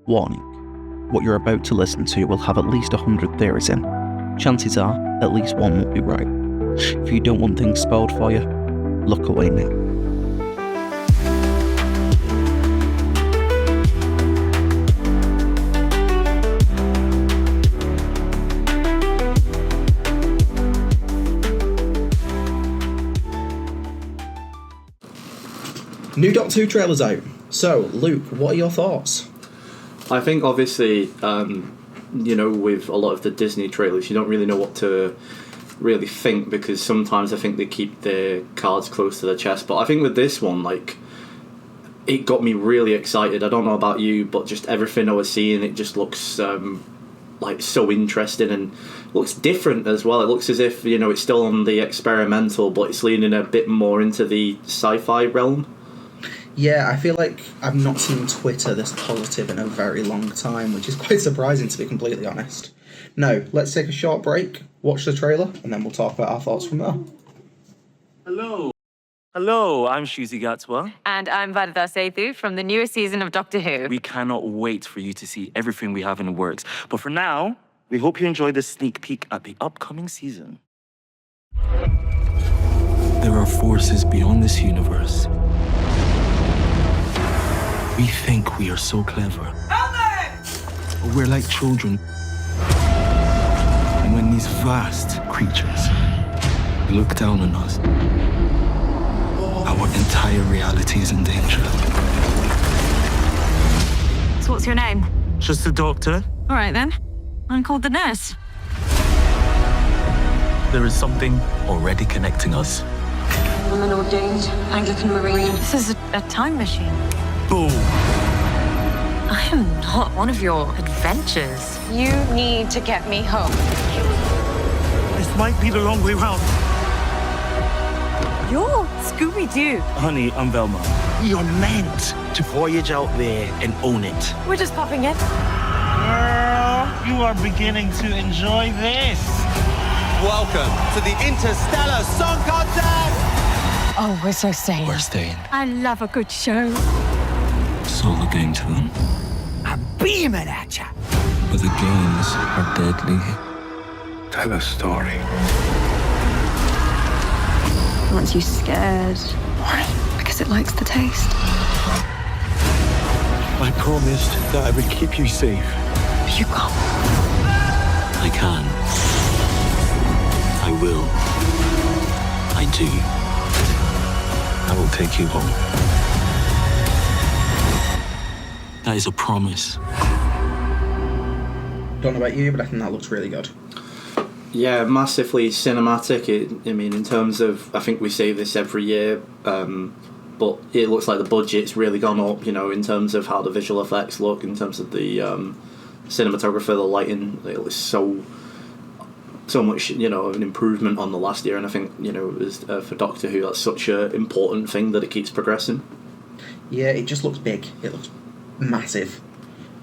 Warning. What you're about to listen to will have at least 100 theories in. Chances are, at least one will be right. If you don't want things spoiled for you, look away now. New Doctor Who trailer's out. So, Luke, what are your thoughts? I think obviously, with a lot of the Disney trailers, you don't really know what to really think, because sometimes I think they keep their cards close to their chest. But I think with this one, it got me really excited. I don't know about you, but just everything I was seeing, it just looks so interesting and looks different as well. It looks as if, it's still on the experimental, but it's leaning a bit more into the sci-fi realm. Yeah, I feel like I've not seen Twitter this positive in a very long time, which is quite surprising, to be completely honest. Now, let's take a short break, watch the trailer, and then we'll talk about our thoughts from there. Hello, I'm Shuzi Gatwa. And I'm Varda Sethu from the newest season of Doctor Who. We cannot wait for you to see everything we have in the works. But for now, we hope you enjoy this sneak peek at the upcoming season. There are forces beyond this universe. We think we are so clever. Help me! But we're like children. And when these vast creatures look down on us, our entire reality is in danger. So what's your name? Just the doctor. All right, then. I'm called the nurse. There is something already connecting us. I'm an ordained Anglican Marine. This is a time machine. Boom! I am not one of your adventures. You need to get me home. This might be the wrong way round. You're Scooby-Doo. Honey, I'm Velma. We are meant to voyage out there and own it. We're just popping in. Girl, you are beginning to enjoy this. Welcome to the Interstellar Song Contest! Oh, we're so staying. We're staying. I love a good show. Solo game to them. I'm beaming at ya! But the games are deadly. Tell a story. Aren't you scared? Why? Because it likes the taste. I promised that I would keep you safe. You can't. I can. I will. I do. I will take you home. That is a promise. Don't know about you, but I think that looks really good. Yeah, massively cinematic. In terms of, I think we say this every year, but it looks like the budget's really gone up, in terms of how the visual effects look, in terms of the cinematographer, the lighting. It was so much, an improvement on the last year, and I think, for Doctor Who, that's such an important thing that it keeps progressing. Yeah, it just looks big. It looks massive.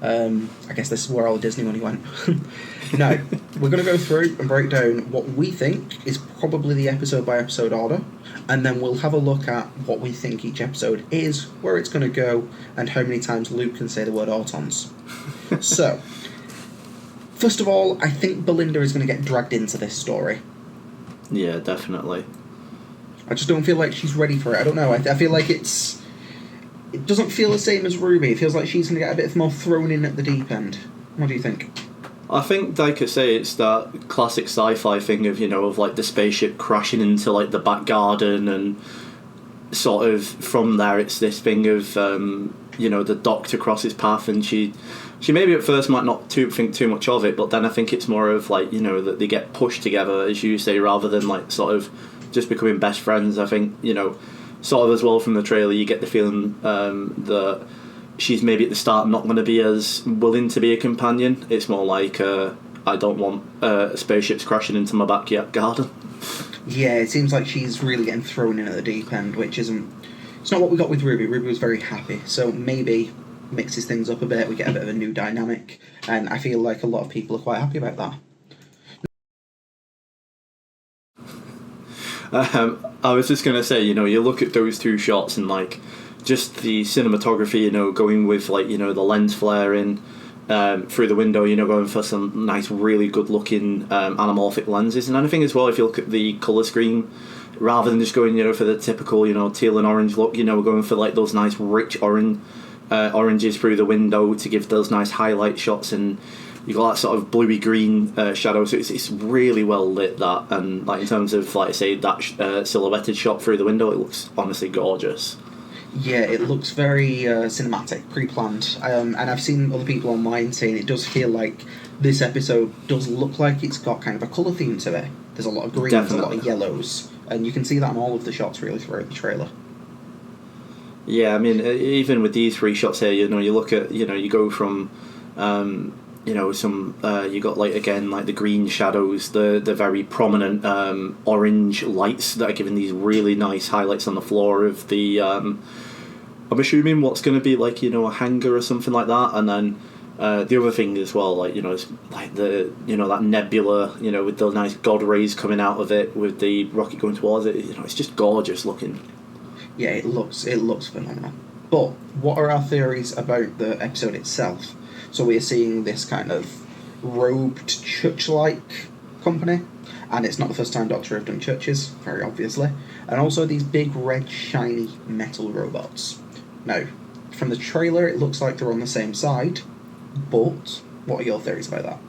I guess this is where all the Disney money went. Now, we're going to go through and break down what we think is probably the episode-by-episode order, and then we'll have a look at what we think each episode is, where it's going to go, and how many times Luke can say the word Autons. So, first of all, I think Belinda is going to get dragged into this story. Yeah, definitely. I just don't feel like she's ready for it. I don't know. I feel like it doesn't feel the same as Ruby. It feels like she's going to get a bit more thrown in at the deep end. What do you think? I think, like I say, it's that classic sci-fi thing of, the spaceship crashing into, the back garden, and sort of from there it's this thing of, the Doctor crosses path, and she maybe at first might not think too much of it, but then I think it's more of, that they get pushed together, as you say, rather than, sort of just becoming best friends. I think, sort of as well from the trailer, you get the feeling that she's maybe at the start not going to be as willing to be a companion. It's more like, I don't want spaceships crashing into my backyard garden. Yeah, it seems like she's really getting thrown in at the deep end, which isn't... It's not what we got with Ruby. Ruby was very happy, so maybe mixes things up a bit, we get a bit of a new dynamic, and I feel like a lot of people are quite happy about that. I was just going to say, you look at those two shots and, just the cinematography, you know, going with like, you know, the lens flaring through the window, you know, going for some nice, really good looking anamorphic lenses. And I think as well, if you look at the colour scheme, rather than just going, you know, for the typical, you know, teal and orange look, you know, we're going for like those nice rich oranges through the window to give those nice highlight shots, and you got that sort of bluey green shadow, so it's really well lit, that. And like in terms of, like I say, that silhouetted shot through the window, it looks honestly gorgeous. Yeah, it looks very cinematic, pre-planned, and I've seen other people online saying it does feel like this episode does look like it's got kind of a colour theme to it. There's a lot of greens, Definitely. a lot of yellows, and you can see that in all of the shots really throughout the trailer. Yeah, I mean, even with these 3 shots here, you know, you look at, you know, you go from, you know, some, you got like, again, like the green shadows, the very prominent orange lights that are giving these really nice highlights on the floor of the, I'm assuming what's going to be like, you know, a hangar or something like that. And then the other thing as well, like, you know, it's like the, you know, that nebula, you know, with the nice god rays coming out of it, with the rocket going towards it, you know, it's just gorgeous looking. Yeah, it looks phenomenal. But what are our theories about the episode itself? So we're seeing this kind of robed church-like company, and it's not the first time Doctor have done churches, very obviously, and also these big red shiny metal robots. Now, from the trailer it looks like they're on the same side, but what are your theories about that?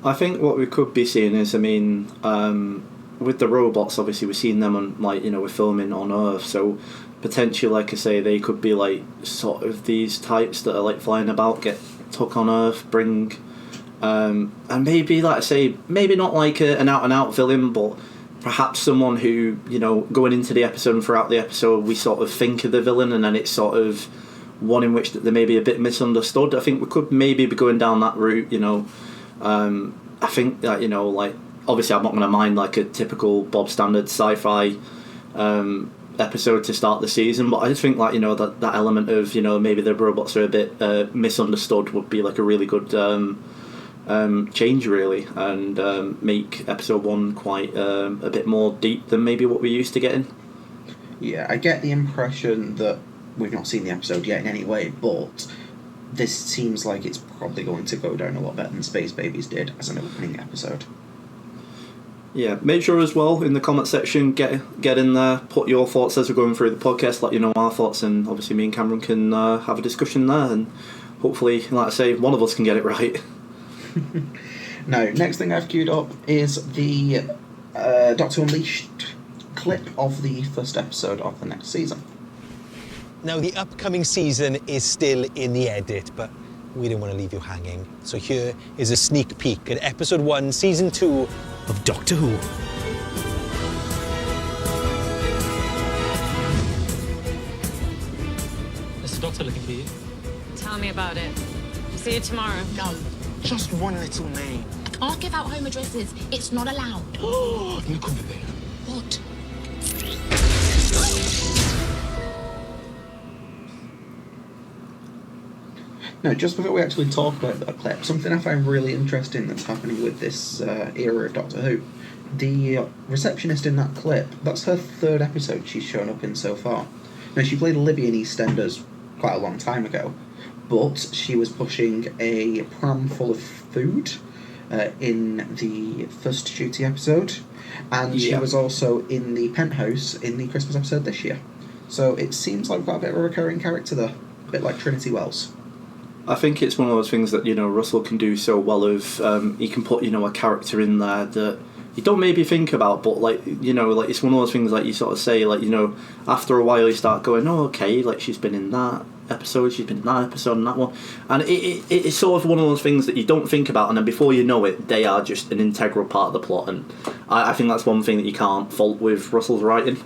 I think what we could be seeing is, I mean, with the robots, obviously we're seeing them on, like, you know, we're filming on Earth, so potentially, like I say, they could be like sort of these types that are like flying about, get took on Earth, bring and maybe, like I say, maybe not like an out and out villain, but perhaps someone who, you know, going into the episode and throughout the episode we sort of think of the villain, and then it's sort of one in which they may be a bit misunderstood. I think we could maybe be going down that route, you know. I think that, you know, like, obviously I'm not going to mind like a typical Bob Standard sci-fi episode to start the season, but I just think, like, you know, that element of, you know, maybe the robots are a bit misunderstood would be like a really good change, really, and make episode 1 quite a bit more deep than maybe what we're used to getting. Yeah, I get the impression that we've not seen the episode yet in any way, but this seems like it's probably going to go down a lot better than Space Babies did as an opening episode. Yeah, make sure as well in the comment section, get in there, put your thoughts as we're going through the podcast, let you know our thoughts, and obviously me and Cameron can have a discussion there, and hopefully, like I say, one of us can get it right. Now, next thing I've queued up is the Doctor Unleashed clip of the first episode of the next season. Now, the upcoming season is still in the edit, but we didn't want to leave you hanging. So here is a sneak peek at episode 1, season 2 of Doctor Who. Is the doctor looking for you? Tell me about it. See you tomorrow. No, just one little name. I can't give out home addresses. It's not allowed. You could be there. What? Now, just before we actually talk about that clip, something I find really interesting that's happening with this era of Doctor Who. The receptionist in that clip, that's her 3rd episode she's shown up in so far. Now, she played Libby in EastEnders quite a long time ago, but she was pushing a pram full of food in the first duty episode, and she was also in the penthouse in the Christmas episode this year. So it seems like we've got a bit of a recurring character there, a bit like Trinity Wells. I think it's one of those things that, you know, Russell can do so well of, he can put, you know, a character in there that you don't maybe think about, but, like, you know, like, it's one of those things like you sort of say, like, you know, after a while you start going, oh, okay, like, she's been in that episode, she's been in that episode and that one, and it's sort of one of those things that you don't think about, and then before you know it, they are just an integral part of the plot, and I think that's one thing that you can't fault with Russell's writing.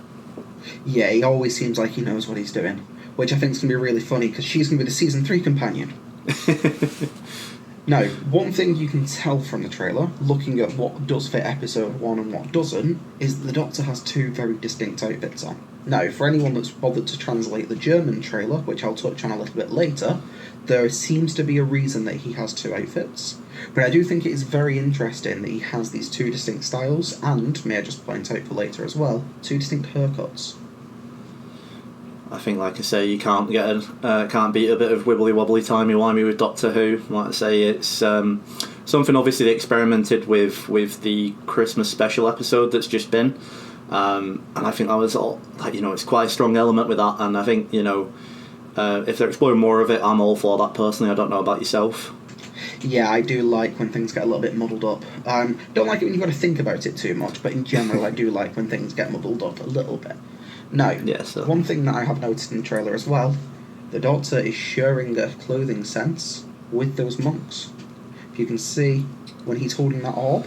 Yeah, he always seems like he knows what he's doing, which I think is going to be really funny, because she's going to be the season 3 companion. Now, one thing you can tell from the trailer, looking at what does fit episode 1 and what doesn't, is that the Doctor has 2 very distinct outfits on. Now, for anyone that's bothered to translate the German trailer, which I'll touch on a little bit later, there seems to be a reason that he has 2 outfits. But I do think it is very interesting that he has these 2 distinct styles, and, may I just point out for later as well, 2 distinct haircuts. I think, like I say, you can't can't beat a bit of wibbly wobbly timey wimey with Doctor Who. Like I say, it's something obviously they experimented with the Christmas special episode that's just been, and I think that was all, like, you know, it's quite a strong element with that. And I think, you know, if they're exploring more of it, I'm all for that personally. I don't know about yourself. Yeah, I do like when things get a little bit muddled up. Don't like it when you've got to think about it too much, but in general, I do like when things get muddled up a little bit. Now, one thing that I have noticed in the trailer as well, the Doctor is sharing a clothing sense with those monks. If you can see, when he's holding that orb,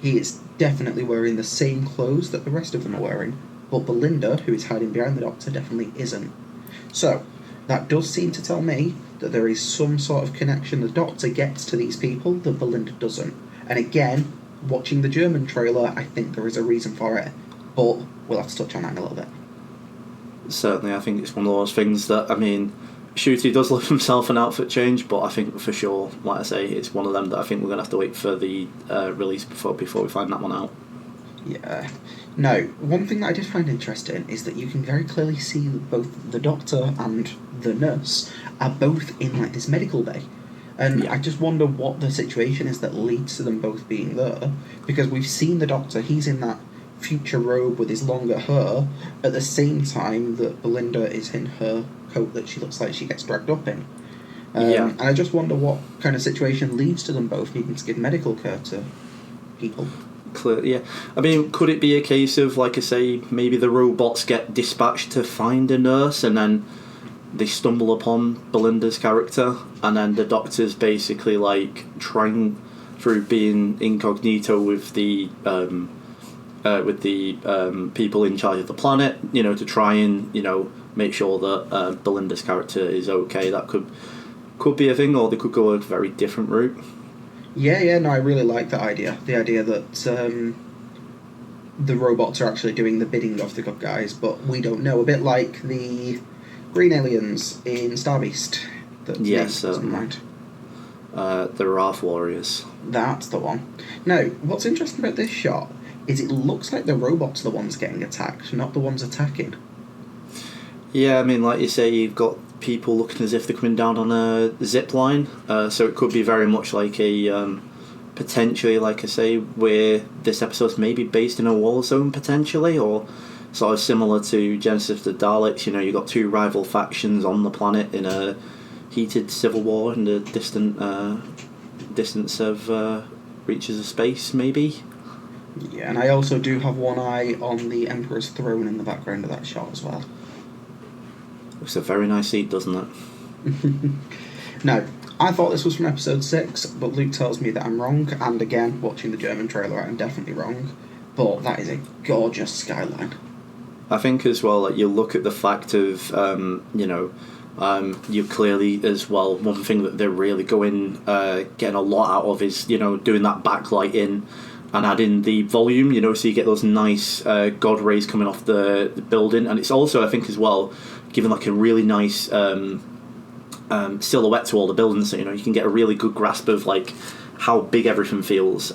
he is definitely wearing the same clothes that the rest of them are wearing, but Belinda, who is hiding behind the Doctor, definitely isn't. So, that does seem to tell me that there is some sort of connection the Doctor gets to these people that Belinda doesn't. And again, watching the German trailer, I think there is a reason for it, but we'll have to touch on that in a little bit. Certainly, I think it's one of those things that, I mean, Shooty does love himself an outfit change, but I think for sure, like I say, it's one of them that I think we're going to have to wait for the release before we find that one out. Yeah. Now, one thing that I did find interesting is that you can very clearly see that both the Doctor and the nurse are both in, like, this medical bay. And I just wonder what the situation is that leads to them both being there, because we've seen the Doctor, he's in that future robe with his longer hair, at the same time that Belinda is in her coat that she looks like she gets dragged up in. And I just wonder what kind of situation leads to them both needing to give medical care to people. Yeah. I mean, could it be a case of, like I say, maybe the robots get dispatched to find a nurse and then they stumble upon Belinda's character, and then the Doctor's basically like trying through being incognito with the people in charge of the planet, you know, to try and, you know, make sure that Belinda's character is okay. That could be a thing, or they could go a very different route. Yeah, no, I really like that idea. The idea that the robots are actually doing the bidding of the good guys, but we don't know. A bit like the green aliens in Star Beast. Yes, the Wrath Warriors. That's the one. Now, what's interesting about this shot is it looks like the robots are the ones getting attacked, not the ones attacking. Yeah, I mean, like you say, you've got people looking as if they're coming down on a zip line, so it could be very much like a potentially, like I say, where this episode's maybe based in a war zone potentially, or sort of similar to Genesis of the Daleks. You know, you've got two rival factions on the planet in a heated civil war in the distance of reaches of space, maybe. Yeah, and I also do have one eye on the Emperor's throne in the background of that shot as well. Looks a very nice seat, doesn't it? Now, I thought this was from episode 6, but Luke tells me that I'm wrong, and again, watching the German trailer, I'm definitely wrong. But that is a gorgeous skyline. I think as well, like, you look at the fact of, you clearly as well, one thing that they're really getting a lot out of is, you know, doing that backlight in and adding the volume, you know, so you get those nice God rays coming off the building. And it's also, I think as well, giving like a really nice silhouette to all the buildings, so, you know, you can get a really good grasp of like how big everything feels.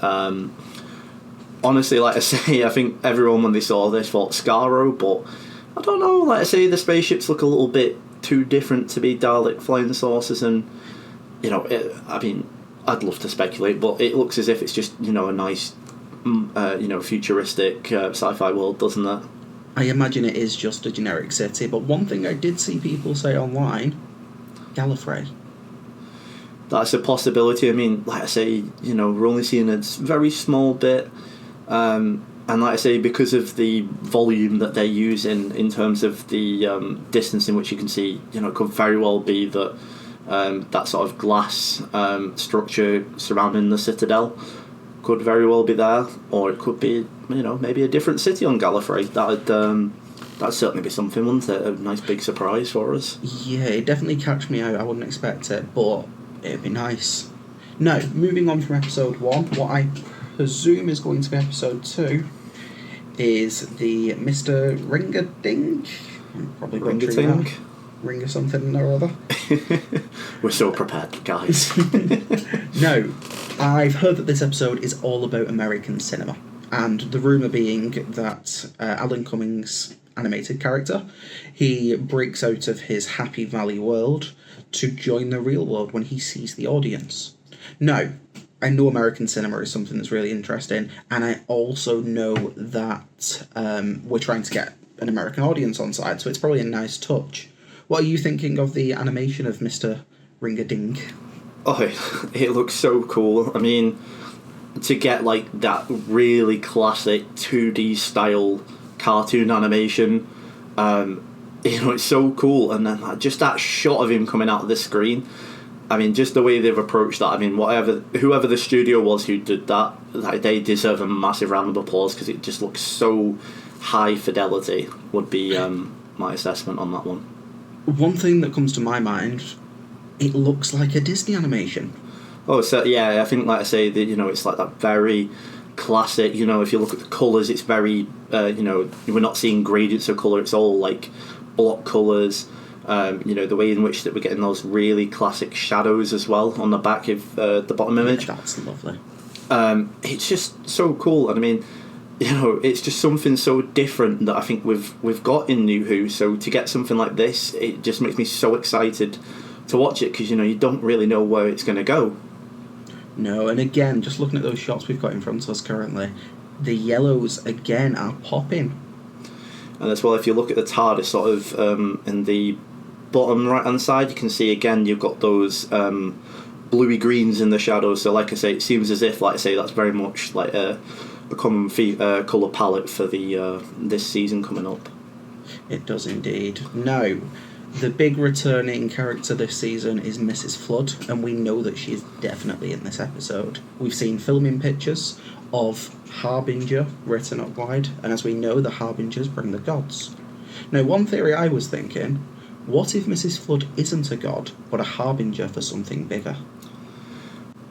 Honestly, like I say, I think everyone when they saw this thought Skaro, but I don't know, like I say, the spaceships look a little bit too different to be Dalek flying saucers, and, you know, I mean, I'd love to speculate, but it looks as if it's just, you know, a nice, futuristic sci-fi world, doesn't it? I imagine it is just a generic city, but one thing I did see people say online, Gallifrey. That's a possibility. I mean, like I say, you know, we're only seeing a very small bit, and like I say, because of the volume that they're using in terms of the distance in which you can see, you know, it could very well be that that sort of glass structure surrounding the Citadel could very well be there, or it could be, you know, maybe a different city on Gallifrey. That'd certainly be something, wouldn't it? A nice big surprise for us. Yeah, it definitely catch me out. I wouldn't expect it, but it'd be nice. Now, moving on from episode 1, what I presume is going to be episode 2 is the Mr. Ringadink. I'm probably butchering that. Ringer something or other. We're so prepared, guys. No, I've heard that this episode is all about American cinema, and the rumour being that Alan Cummings animated character. He breaks out of his Happy Valley world to join the real world when he sees the audience. Now, I know American cinema is something that's really interesting, and I also know that we're trying to get an American audience on side, so it's probably a nice touch. What are you thinking of the animation of Mr. Ring-a-Ding? Oh, it looks so cool. I mean, to get like that really classic 2D style cartoon animation, it's so cool. And then just that shot of him coming out of the screen, I mean, just the way they've approached that. I mean, whoever the studio was who did that, they deserve a massive round of applause, because it just looks so high fidelity, would be my assessment on that one. One thing that comes to my mind, it looks like a Disney animation. Oh, so yeah, I think, like I say, that it's like that very classic. If you look at the colours, it's very we're not seeing gradients of colour. It's all like block colours. The way in which that we're getting those really classic shadows as well on the back of the bottom image. That's lovely. It's just so cool, and I mean, it's just something so different that I think we've got in New Who. So to get something like this, it just makes me so excited to watch it, because you don't really know where it's going to go. No, and again, just looking at those shots we've got in front of us currently, the yellows again are popping. And as well, if you look at the TARDIS sort of in the bottom right hand side, you can see again you've got those bluey greens in the shadows. So like I say, it seems as if, like I say, that's very much like a common colour palette for the this season coming up. It does indeed. Now, the big returning character this season is Mrs. Flood, and we know that she is definitely in this episode. We've seen filming pictures of Harbinger written up wide, and as we know, the Harbingers bring the gods. Now, one theory I was thinking, what if Mrs. Flood isn't a god, but a Harbinger for something bigger?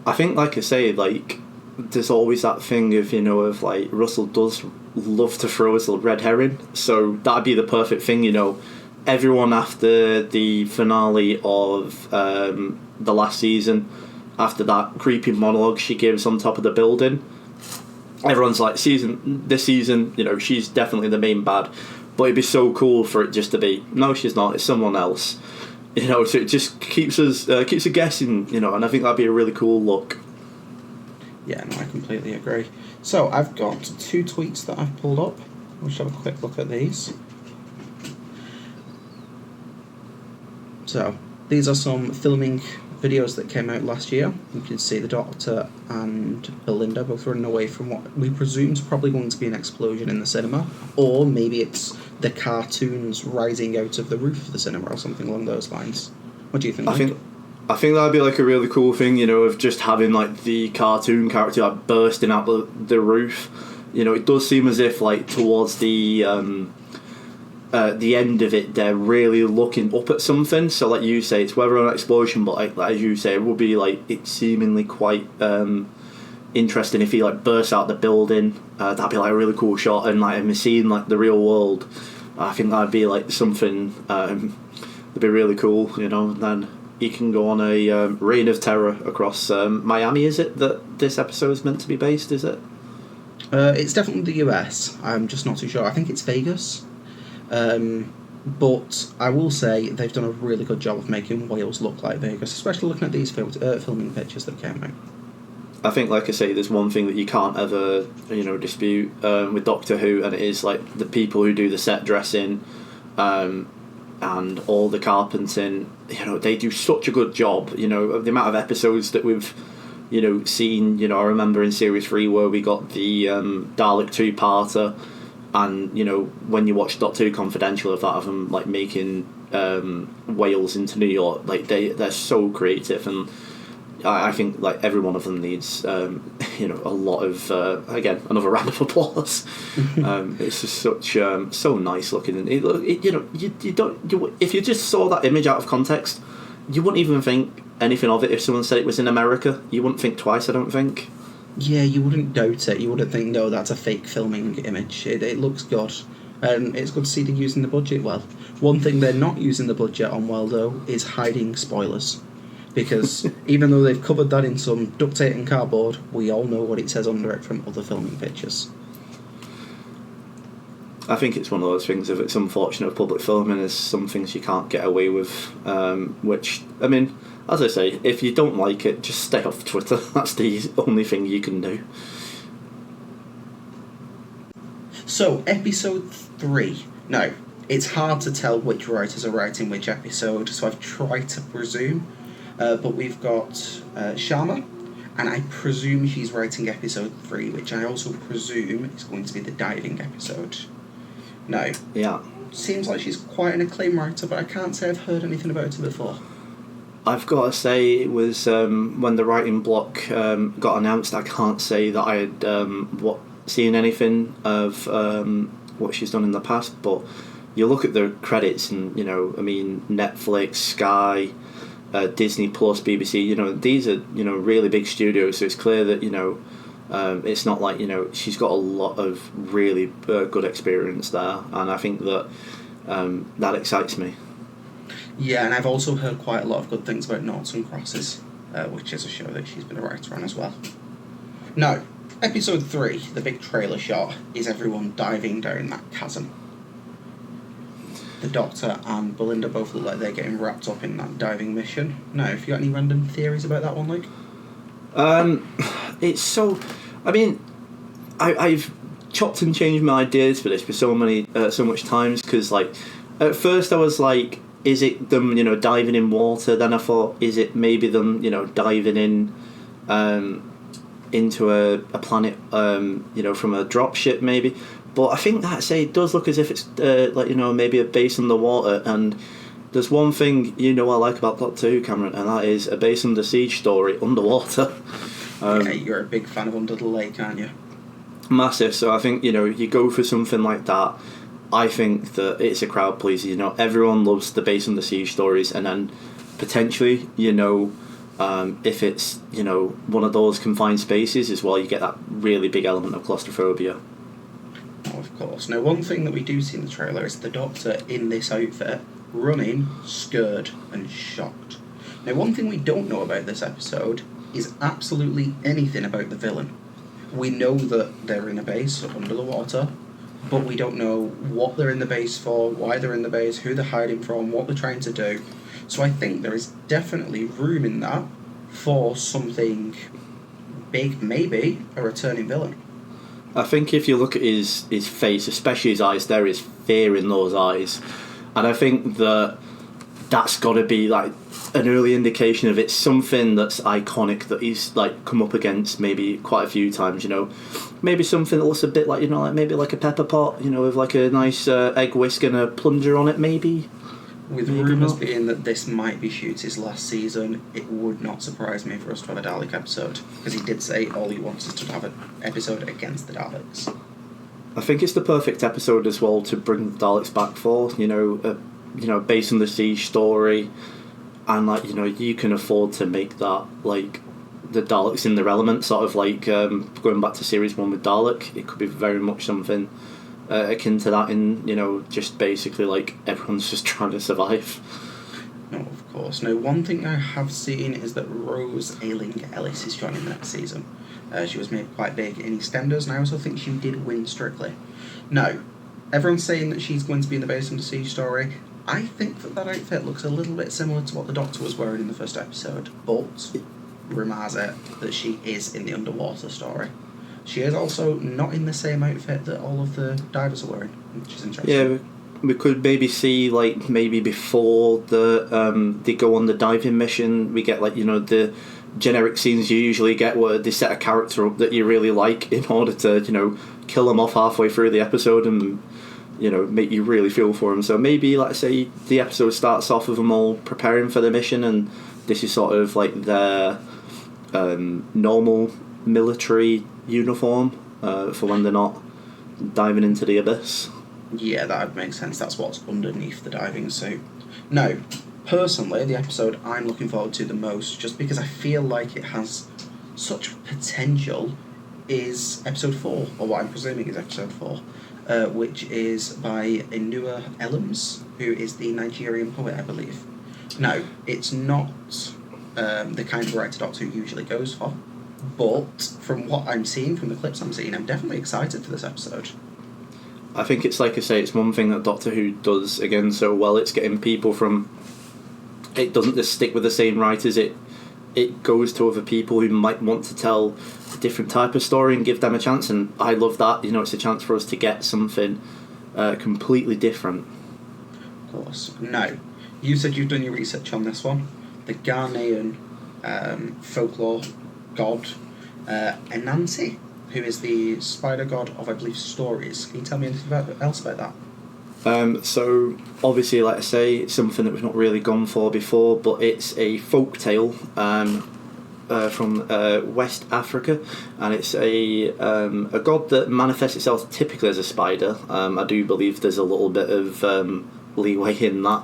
I think, like I say, like, there's always that thing of like, Russell does love to throw his little red herring, so that'd be the perfect thing, Everyone after the finale of the last season, after that creepy monologue she gives on top of the building, everyone's like, this season, she's definitely the main bad. But it'd be so cool for it just to be, no, she's not, it's someone else. So it just keeps us guessing, and I think that'd be a really cool look. Yeah, no, I completely agree. So I've got 2 tweets that I've pulled up. We'll just have a quick look at these. So, these are some filming videos that came out last year. You can see the Doctor and Belinda both running away from what we presume is probably going to be an explosion in the cinema, or maybe it's the cartoons rising out of the roof of the cinema or something along those lines. What do you think? I think that'd be like a really cool thing, of just having like the cartoon character like bursting out the roof. It does seem as if like towards the end of it, they're really looking up at something. So like you say, it's whether or not an explosion, but like as you say, it would be like, it's seemingly quite interesting if he like bursts out the building. That'd be like a really cool shot, and like him seeing like the real world. I think that'd be like something that'd be really cool, and then he can go on a reign of terror across Miami. Is it that this episode is meant to be based? Is it? It's definitely the US. I'm just not too sure. I think it's Vegas. But I will say they've done a really good job of making Wales look like Vegas, especially looking at these filming pictures that came out. I think, like I say, there's one thing that you can't ever, dispute with Doctor Who, and it is like the people who do the set dressing, and all the carpenting. They do such a good job. The amount of episodes that we've, seen. I remember in Series 3 where we got the Dalek 2-parter. And when you watch Doctor Who Confidential, of that of them like making Wales into New York, like they're so creative, and I think like every one of them needs a lot of again, another round of applause. It's just such so nice looking, and you don't if you just saw that image out of context, you wouldn't even think anything of it. If someone said it was in America, you wouldn't think twice, I don't think. Yeah, you wouldn't doubt it. You wouldn't think, no, that's a fake filming image. It looks good. And it's good to see they're using the budget well. One thing they're not using the budget on well, though, is hiding spoilers. Because even though they've covered that in some duct tape and cardboard, we all know what it says under it from other filming pictures. I think it's one of those things. If it's unfortunate with public filming, there's some things you can't get away with. Which, I mean, as I say, if you don't like it, just stay off Twitter. That's the only thing you can do. So, episode 3. No, it's hard to tell which writers are writing which episode, so I've tried to presume. But we've got Sharma, and I presume she's writing episode 3, which I also presume is going to be the diving episode. No. Yeah. Seems like she's quite an acclaimed writer, but I can't say I've heard anything about her before. I've got to say, it was when the writing block got announced, I can't say that I had seen anything of what she's done in the past, but you look at the credits and, I mean, Netflix, Sky, Disney Plus, BBC, these are, really big studios, so it's clear that, it's not like, she's got a lot of really good experience there, and I think that that excites me. Yeah, and I've also heard quite a lot of good things about Noughts and Crosses, which is a show that she's been a writer on as well. Now, episode 3, the big trailer shot, is everyone diving down that chasm. The Doctor and Belinda both look like they're getting wrapped up in that diving mission. Now, have you got any random theories about that one, Luke? It's so... I mean, I've chopped and changed my ideas for this for so much times, because, like, at first I was like, is it them, diving in water? Then I thought, is it maybe them, diving in into a planet, from a dropship maybe? But I think it does look as if it's maybe a base underwater. And there's one thing I like about Doctor Who, Cameron, and that is a base under siege story underwater. Yeah, you're a big fan of Under the Lake, aren't you? Massive. So I think you go for something like that. I think that it's a crowd pleaser. Everyone loves the base under siege stories, and then potentially, if it's one of those confined spaces as well, you get that really big element of claustrophobia. Oh, of course. Now, one thing that we do see in the trailer is the Doctor in this outfit, running, scared and shocked. Now, one thing we don't know about this episode is absolutely anything about the villain. We know that they're in a base under the water, but we don't know what they're in the base for, why they're in the base, who they're hiding from, what they're trying to do. So I think there is definitely room in that for something big, maybe a returning villain. I think if you look at his face, especially his eyes, there is fear in those eyes. And I think that's got to be like an early indication of it's something that's iconic that he's like come up against maybe quite a few times, maybe something that looks a bit like maybe like a pepper pot, with like a nice egg whisk and a plunger on it, maybe. With rumours being that this might be Shooty's last season, it would not surprise me for us to have a Dalek episode, because he did say all he wants is to have an episode against the Daleks. I think it's the perfect episode as well to bring the Daleks back for, based on the siege story, and you can afford to make that like the Daleks in their element, sort of like going back to series 1 with Dalek. It could be very much something akin to that in just basically like everyone's just trying to survive. No, of course. Now, one thing I have seen is that Rose Ayling-Ellis is joining the next season. She was made quite big in EastEnders, and I also think she did win Strictly. Now, everyone's saying that she's going to be in the Base Under Siege story. I think that outfit looks a little bit similar to what the Doctor was wearing in the first episode, but rumour has it that she is in the underwater story. She is also not in the same outfit that all of the divers are wearing, which is interesting. Yeah, we could maybe see maybe before they go on the diving mission, we get the generic scenes you usually get where they set a character up that you really like in order to kill them off halfway through the episode and make you really feel for them. So maybe, let's say, the episode starts off with them all preparing for the mission, and this is sort of like their normal military uniform for when they're not diving into the abyss. Yeah, that would make sense. That's what's underneath the diving suit. Now, personally, the episode I'm looking forward to the most, just because I feel like it has such potential, is episode 4, or what I'm presuming is episode 4. Which is by Ensue Elums, who is the Nigerian poet, I believe. Now, it's not the kind of writer Doctor Who usually goes for, but from what I'm seeing, from the clips I'm seeing, I'm definitely excited for this episode. I think it's like I say, it's one thing that Doctor Who does again so well. It's getting people from. It doesn't just stick with the same writers. It goes to other people who might want to tell a different type of story and give them a chance. And I love that. You know, it's a chance for us to get something completely different. Of course. Now, you said you've done your research on this one. The Ghanaian folklore god Anansi, who is the spider god of, I believe, stories. Can you tell me anything else about that? So obviously, like I say, it's something that we've not really gone for before, but it's a folk tale from West Africa, and it's a god that manifests itself typically as a spider. I do believe there's a little bit of leeway in that,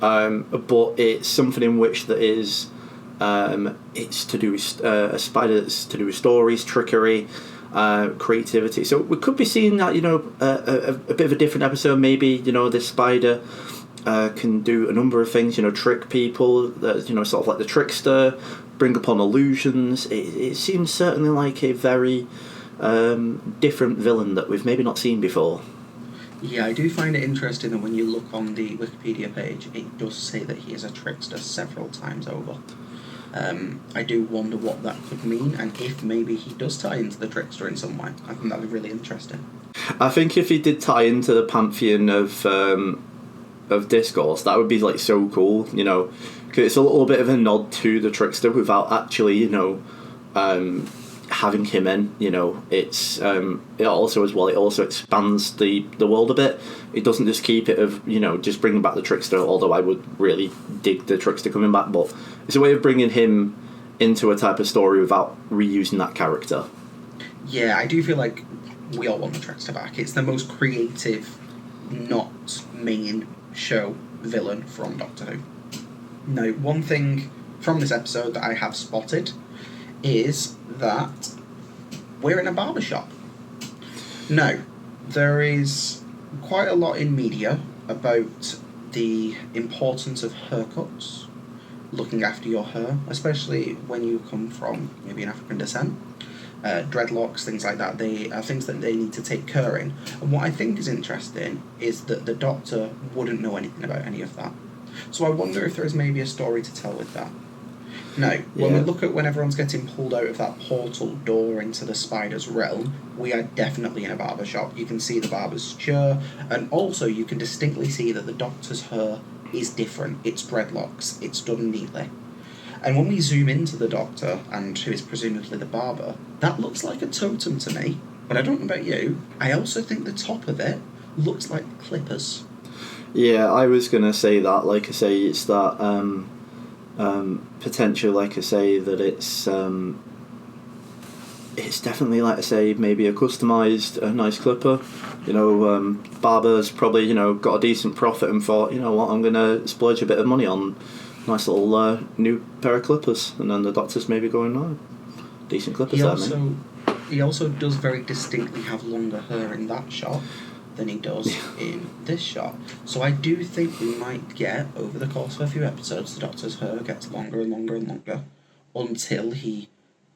but it's something in which that is it's to do with a spider that's to do with stories, trickery, creativity. So we could be seeing that, you know, a bit of a different episode. Maybe, you know, this spider can do a number of things. You know, trick people. You know, sort of like the trickster, bring upon illusions. It seems certainly like a very different villain that we've maybe not seen before. Yeah, I do find it interesting that when you look on the Wikipedia page, it does say that he is a trickster several times over. I do wonder what that could mean, and if maybe he does tie into the trickster in some way. I think that'd be really interesting. I think if he did tie into the pantheon of discourse, that would be like so cool, you know, because it's a little bit of a nod to the trickster without actually, you know, having him in. You know, it's it also as well. It also expands the world a bit. It doesn't just keep it of, you know, just bringing back the trickster. Although I would really dig the trickster coming back, but it's a way of bringing him into a type of story without reusing that character. Yeah, I do feel like we all want the trickster back. It's the most creative, not main show villain from Doctor Who. Now, one thing from this episode that I have spotted is that we're in a barbershop. Now, there is quite a lot in media about the importance of haircuts, looking after your hair, especially when you come from maybe an African descent. Dreadlocks, things like that, they are things that they need to take care in. And what I think is interesting is that the Doctor wouldn't know anything about any of that. So I wonder if there is maybe a story to tell with that. Now, when we look at when everyone's getting pulled out of that portal door into the spider's realm, we are definitely in a barber shop. You can see the barber's chair, and also you can distinctly see that the Doctor's hair is different. It's dreadlocks. It's done neatly. And when we zoom into the Doctor, and who is presumably the barber, that looks like a totem to me. But I don't know about you. I also think the top of it looks like clippers. Yeah, I was going to say that. Like I say, it's that potential, like I say, that it's definitely, like I say, maybe a customised, nice clipper. You know, barber's probably, you know, got a decent profit and thought, you know what, I'm going to splurge a bit of money on nice little new pair of clippers, and then the Doctor's maybe going, no, decent clippers He also does very distinctly have longer hair in that shot than he does in this shot. So I do think we might get, over the course of a few episodes, the Doctor's hair gets longer and longer and longer until he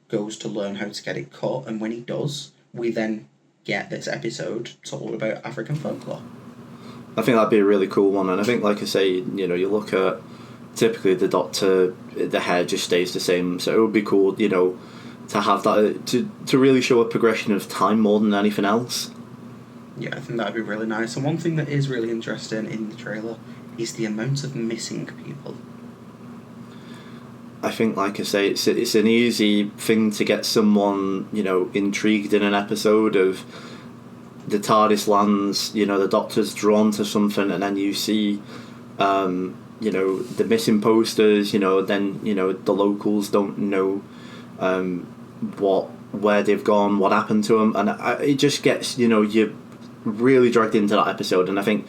goes to learn how to get it cut, and when he does, we then get this episode told about African folklore. I think that'd be a really cool one, and I think, like I say, you know, you look at typically the Doctor, the hair just stays the same, so it would be cool, you know, to have that, to really show a progression of time more than anything else. Yeah, I think that'd be really nice. And one thing that is really interesting in the trailer is the amount of missing people. I think, like I say, it's an easy thing to get someone, you know, intrigued in an episode of the TARDIS lands, you know, the Doctor's drawn to something, and then you see, you know, the missing posters, you know, then, you know, the locals don't know where they've gone, what happened to them, and it just gets, you know, you're really dragged into that episode, and I think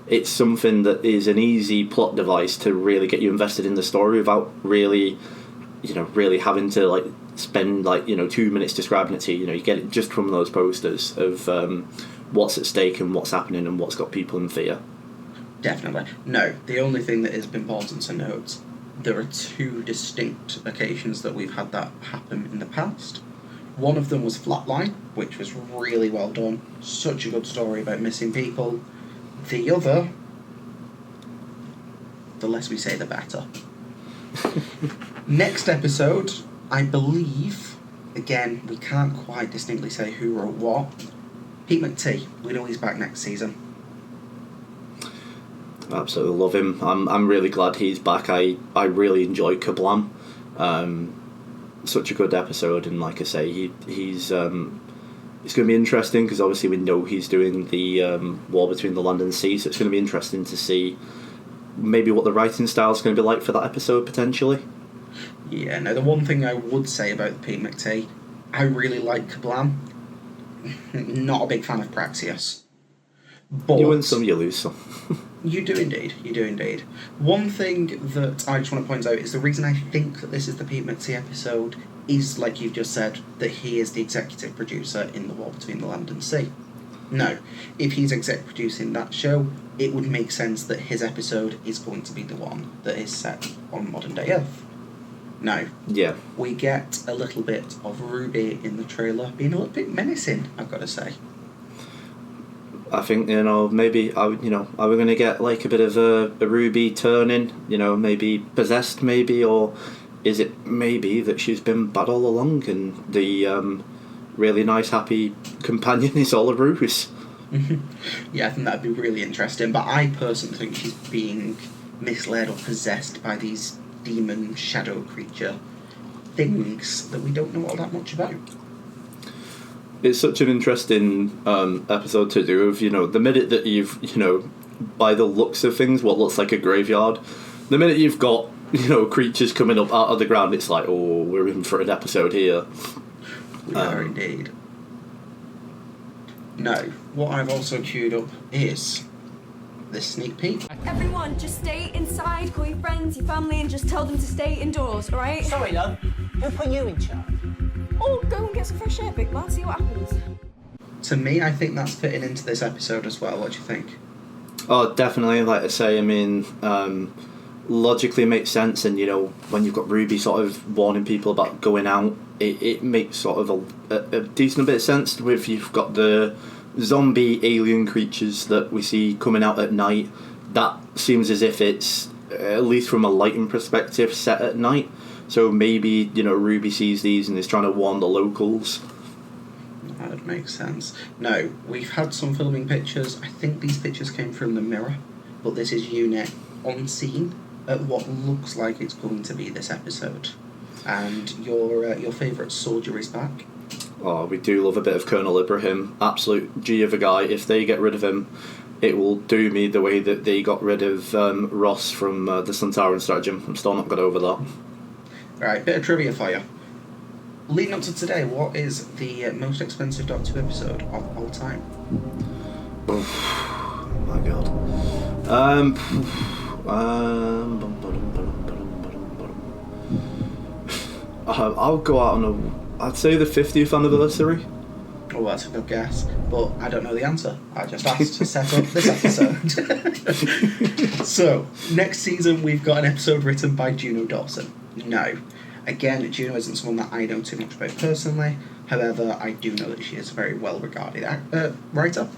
it's something that is an easy plot device to really get you invested in the story without really, you know, really having to, like, spend, like, you know, 2 minutes describing it to you. You know, you get it just from those posters of what's at stake and what's happening and what's got people in fear. Definitely. No, the only thing that is important to note, there are two distinct occasions that we've had that happen in the past. One of them was Flatline, which was really well done. Such a good story about missing people. The other, the less we say, the better. Next episode, I believe, again, we can't quite distinctly say who wrote what. Pete McT, we know he's back next season. Absolutely love him. I'm really glad he's back. I really enjoyed Kablam. Such a good episode, and like I say, he's going to be interesting because obviously we know he's doing the war between the land and the sea, so it's going to be interesting to see maybe what the writing style is going to be like for that episode potentially. Yeah, no, the one thing I would say about Pete McT, I really like Kablam. Not a big fan of Praxius. But you win some, you lose some. You do indeed. One thing that I just want to point out is the reason I think that this is the Pete McT episode is, like you've just said, that he is the executive producer in The War Between the Land and Sea. No, if he's exec producing that show, it would make sense that his episode is going to be the one that is set on modern day Earth. No. Yeah. We get a little bit of Ruby in the trailer being a little bit menacing, I've got to say. I think, maybe, are we going to get like a bit of a Ruby turning, maybe possessed maybe, or is it maybe that she's been bad all along and the really nice, happy companion is all a ruse? Yeah, I think that'd be really interesting, but I personally think she's being misled or possessed by these demon shadow creature things that we don't know all that much about. It's such an interesting episode to do of, the minute that you've, by the looks of things, what looks like a graveyard, the minute you've got, creatures coming up out of the ground, it's like, oh, we're in for an episode here. We are indeed. Now, what I've also queued up is this sneak peek. Everyone, just stay inside, call your friends, your family, and just tell them to stay indoors, alright? Sorry, love. Who put you in charge? Oh, go and get some fresh air, big man, see what happens. To me, I think that's fitting into this episode as well. What do you think? Oh, definitely. Like I say, I mean, logically makes sense, and when you've got Ruby sort of warning people about going out, it makes sort of a decent bit of sense. With you've got the zombie alien creatures that we see coming out at night, that seems as if it's, at least from a lighting perspective, set at night. So maybe, Ruby sees these and is trying to warn the locals. That would make sense. No, we've had some filming pictures. I think these pictures came from the Mirror, but this is UNIT on scene at what looks like it's going to be this episode. And your favourite soldier is back. Oh, we do love a bit of Colonel Ibrahim. Absolute G of a guy. If they get rid of him, it will do me the way that they got rid of Ross from the Santaran stratagem. I'm still not got over that. Right, bit of trivia for you. Leading up to today, what is the most expensive Doctor Who episode of all time? Oh my god. I'll go out on I'd say the 50th anniversary. Oh, that's a good guess, but I don't know the answer. I just asked to set up this episode. So, next season we've got an episode written by Juno Dawson. No. Again, Juno isn't someone that I know too much about personally. However, I do know that she is a very well-regarded writer.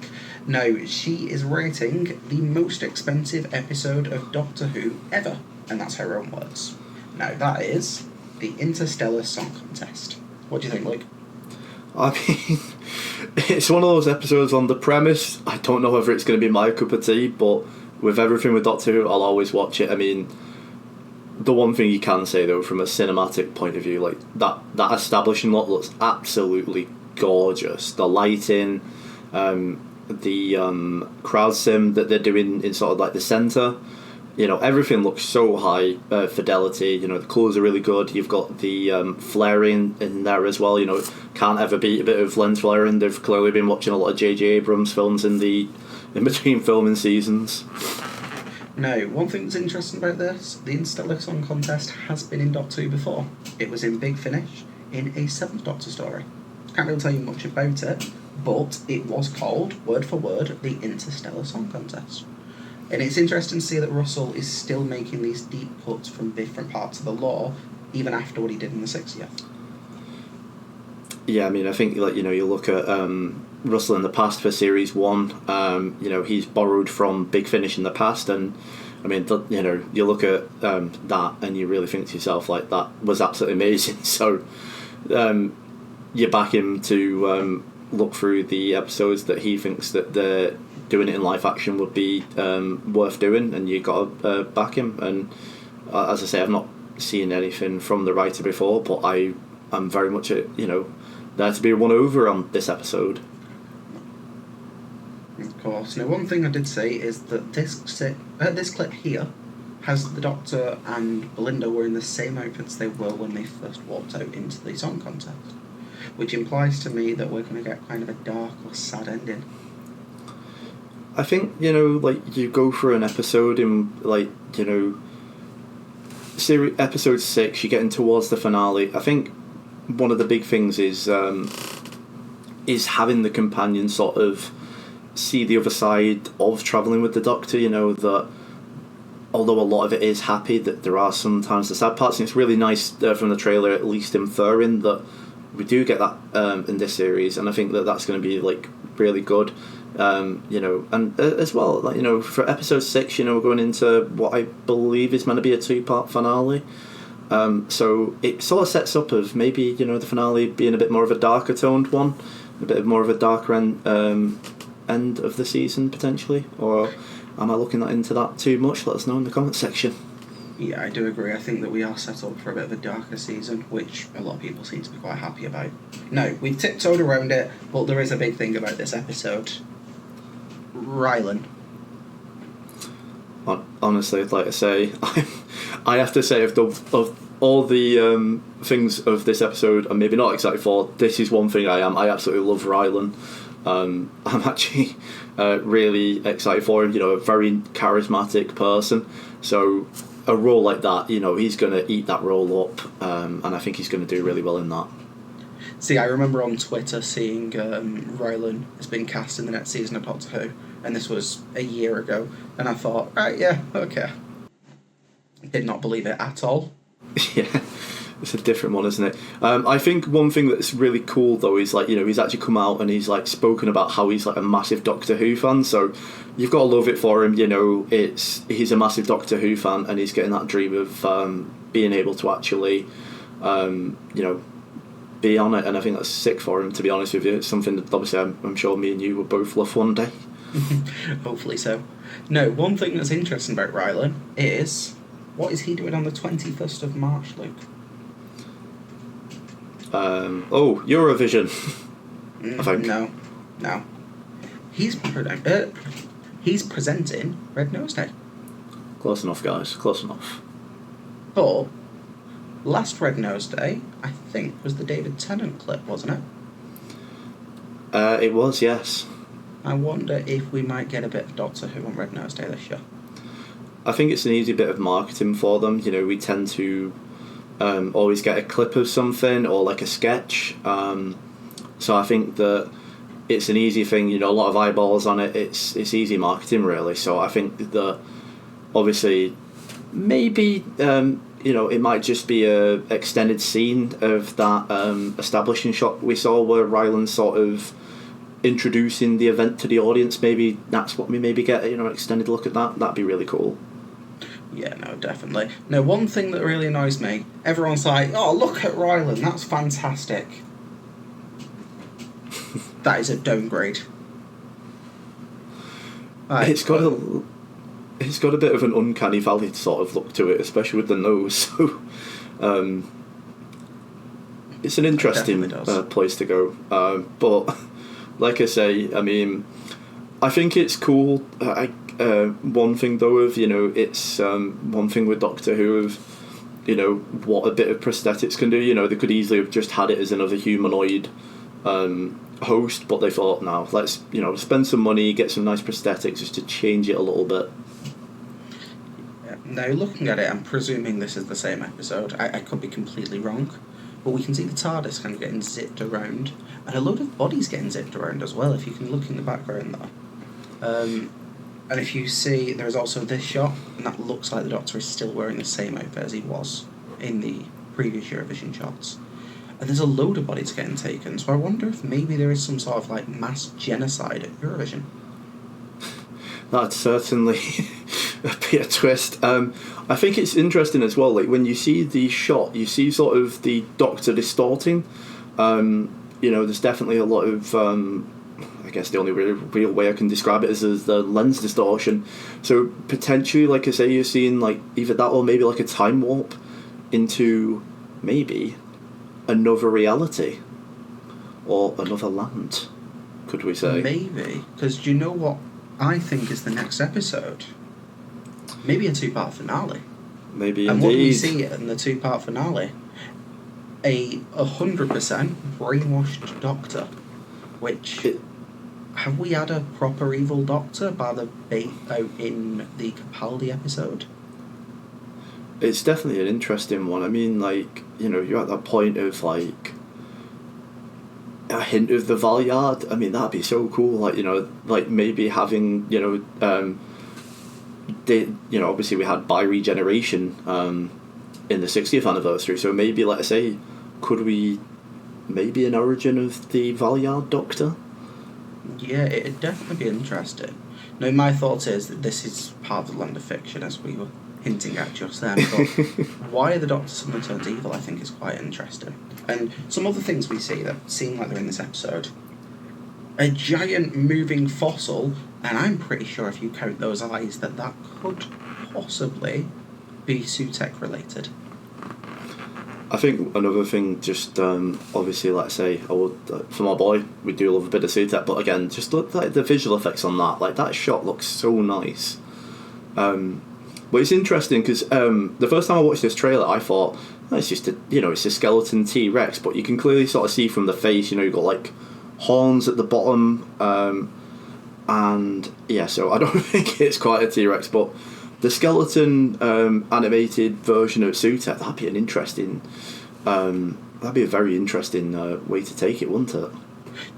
Now, she is writing the most expensive episode of Doctor Who ever, and that's her own words. Now, that is the Interstellar Song Contest. What do you think, Luke? I mean, it's one of those episodes on the premise. I don't know whether it's going to be my cup of tea, but with everything with Doctor Who, I'll always watch it. I mean, the one thing you can say, though, from a cinematic point of view, like, that establishing lot looks absolutely gorgeous. The lighting, the crowd sim that they're doing in sort of, like, the centre, everything looks so high fidelity. The colours are really good. You've got the flaring in there as well. Can't ever beat a bit of lens flaring. They've clearly been watching a lot of J.J. Abrams films in between filming seasons. Now, one thing that's interesting about this, the Interstellar Song Contest has been in Doctor Who before. It was in Big Finish in a 7th Doctor story. Can't really tell you much about it, but it was called, word for word, the Interstellar Song Contest. And it's interesting to see that Russell is still making these deep cuts from different parts of the lore, even after what he did in the 60th. Yeah, I mean, I think like you look at Russell in the past for Series 1. He's borrowed from Big Finish in the past, and I mean, you look at that and you really think to yourself like that was absolutely amazing. So you back him to look through the episodes that he thinks that they're doing it in live action would be worth doing, and you got to back him. And as I say, I've not seen anything from the writer before, but I'm very much there to be won over on this episode. Of course. Now, one thing I did say is that this clip here has the Doctor and Belinda wearing the same outfits they were when they first walked out into the song contest, which implies to me that we're going to get kind of a dark or sad ending. I think, like, you go through an episode in, like, episode 6, you're getting towards the finale. I think one of the big things is having the companion sort of see the other side of travelling with the Doctor, that although a lot of it is happy, that there are sometimes the sad parts, and it's really nice from the trailer at least inferring that we do get that in this series, and I think that that's going to be like really good. And as well, like, for episode 6, we're going into what I believe is meant to be a 2-part finale. So it sort of sets up of maybe, the finale being a bit more of a darker toned one, a bit more of a darker end of the season potentially, or am I looking into that too much? Let us know in the comment section. Yeah, I do agree. I think that we are set up for a bit of a darker season, which a lot of people seem to be quite happy about. No, we've tiptoed around it, but there is a big thing about this episode. Rylan. Honestly, like I say, I have to say of all the things of this episode I'm maybe not excited for, this is one thing I absolutely love Rylan. I'm actually really excited for him, a very charismatic person, so a role like that, he's going to eat that role up, and I think he's going to do really well in that. See, I remember on Twitter seeing Rylan has been cast in the next season of Doctor Who, and this was a year ago, and I thought, right, yeah, okay. Did not believe it at all. Yeah, it's a different one, isn't it? I think one thing that's really cool, though, is, like, he's actually come out and he's, like, spoken about how he's, like, a massive Doctor Who fan, so you've got to love it for him, he's a massive Doctor Who fan, and he's getting that dream of being able to actually, be on it, and I think that's sick for him, to be honest with you. It's something that obviously I'm sure me and you will both love one day. Hopefully so. No, one thing that's interesting about Rylan is, what is he doing on the 21st of March, Luke? Eurovision. I think. No. He's presenting Red Nose Day. Close enough, guys. Close enough. But last Red Nose Day, I think, was the David Tennant clip, wasn't it? It was, yes. I wonder if we might get a bit of Doctor Who on Red Nose Day this year. I think it's an easy bit of marketing for them. We tend to always get a clip of something or like a sketch. So I think that it's an easy thing. A lot of eyeballs on it. It's easy marketing, really. So I think that obviously maybe it might just be a extended scene of that establishing shot we saw where Ryland's sort of introducing the event to the audience. Maybe that's what we maybe get, an extended look at that. That'd be really cool. Yeah, no, definitely. No, one thing that really annoys me, everyone's like, oh, look at Ryland, that's fantastic. That is a downgrade. It's got a bit of an uncanny valley sort of look to it, especially with the nose. So it's an interesting place to go. But like I say, I mean, I think it's cool. One thing though of it's one thing with Doctor Who of what a bit of prosthetics can do. They could easily have just had it as another humanoid host, but they thought, no, let's spend some money, get some nice prosthetics just to change it a little bit. Now, looking at it, I'm presuming this is the same episode. I could be completely wrong, but we can see the TARDIS kind of getting zipped around, and a load of bodies getting zipped around as well, if you can look in the background there. And if you see, there's also this shot, and that looks like the Doctor is still wearing the same outfit as he was in the previous Eurovision shots. and there's a load of bodies getting taken. So I wonder if maybe there is some sort of like mass genocide at Eurovision. That's certainly be a twist. I think it's interesting as well. Like when you see the shot, you see sort of the Doctor distorting. There's definitely a lot of. I guess the only real way I can describe it is as the lens distortion. So potentially, like I say, you're seeing like either that or maybe like a time warp into maybe another reality or another land. Could we say? Maybe, because do you know what I think is the next episode? Maybe a 2-part finale. Maybe and indeed. what do we see in the 2-part finale? A 100% brainwashed Doctor, which have we had a proper evil Doctor by the bait out in the Capaldi episode? It's definitely an interesting one. I mean, like, you're at that point of like a hint of the Valyard. I mean, that'd be so cool. Like maybe having obviously we had bi-regeneration in the 60th anniversary. So maybe, let's say, could we maybe an origin of the Valyard Doctor? Yeah, it'd definitely be interesting. Now, my thought is that this is part of the land of fiction, as we were hinting at just then, but why the Doctor suddenly turns evil, I think, is quite interesting. And some other things we see that seem like they're in this episode. A giant moving fossil, and I'm pretty sure if you count those eyes that could possibly be Sutek related. I think another thing, just obviously, let's say, for my boy, we do love a bit of Sutek, but again, just look like the visual effects on that. Like, that shot looks so nice. But it's interesting because the first time I watched this trailer, I thought, it's just it's a skeleton T-Rex, but you can clearly sort of see from the face, you've got like horns at the bottom, and yeah, so I don't think it's quite a T-Rex, but the skeleton animated version of Sutek, that'd be a very interesting way to take it, wouldn't it?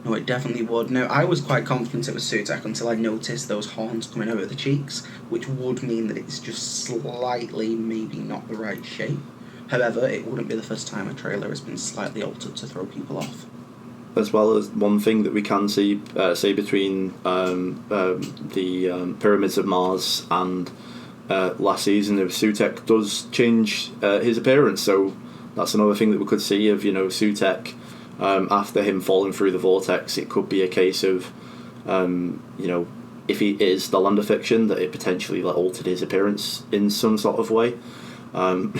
No, it definitely would. Now, I was quite confident it was Sutek until I noticed those horns coming out of the cheeks, which would mean that it's just slightly maybe not the right shape. However, it wouldn't be the first time a trailer has been slightly altered to throw people off. As well as one thing that we can see, say between the Pyramids of Mars and last season, if Sutek does change his appearance, so that's another thing that we could see of Sutek after him falling through the vortex. It could be a case of if he is the land of fiction, that it potentially altered his appearance in some sort of way. I mean,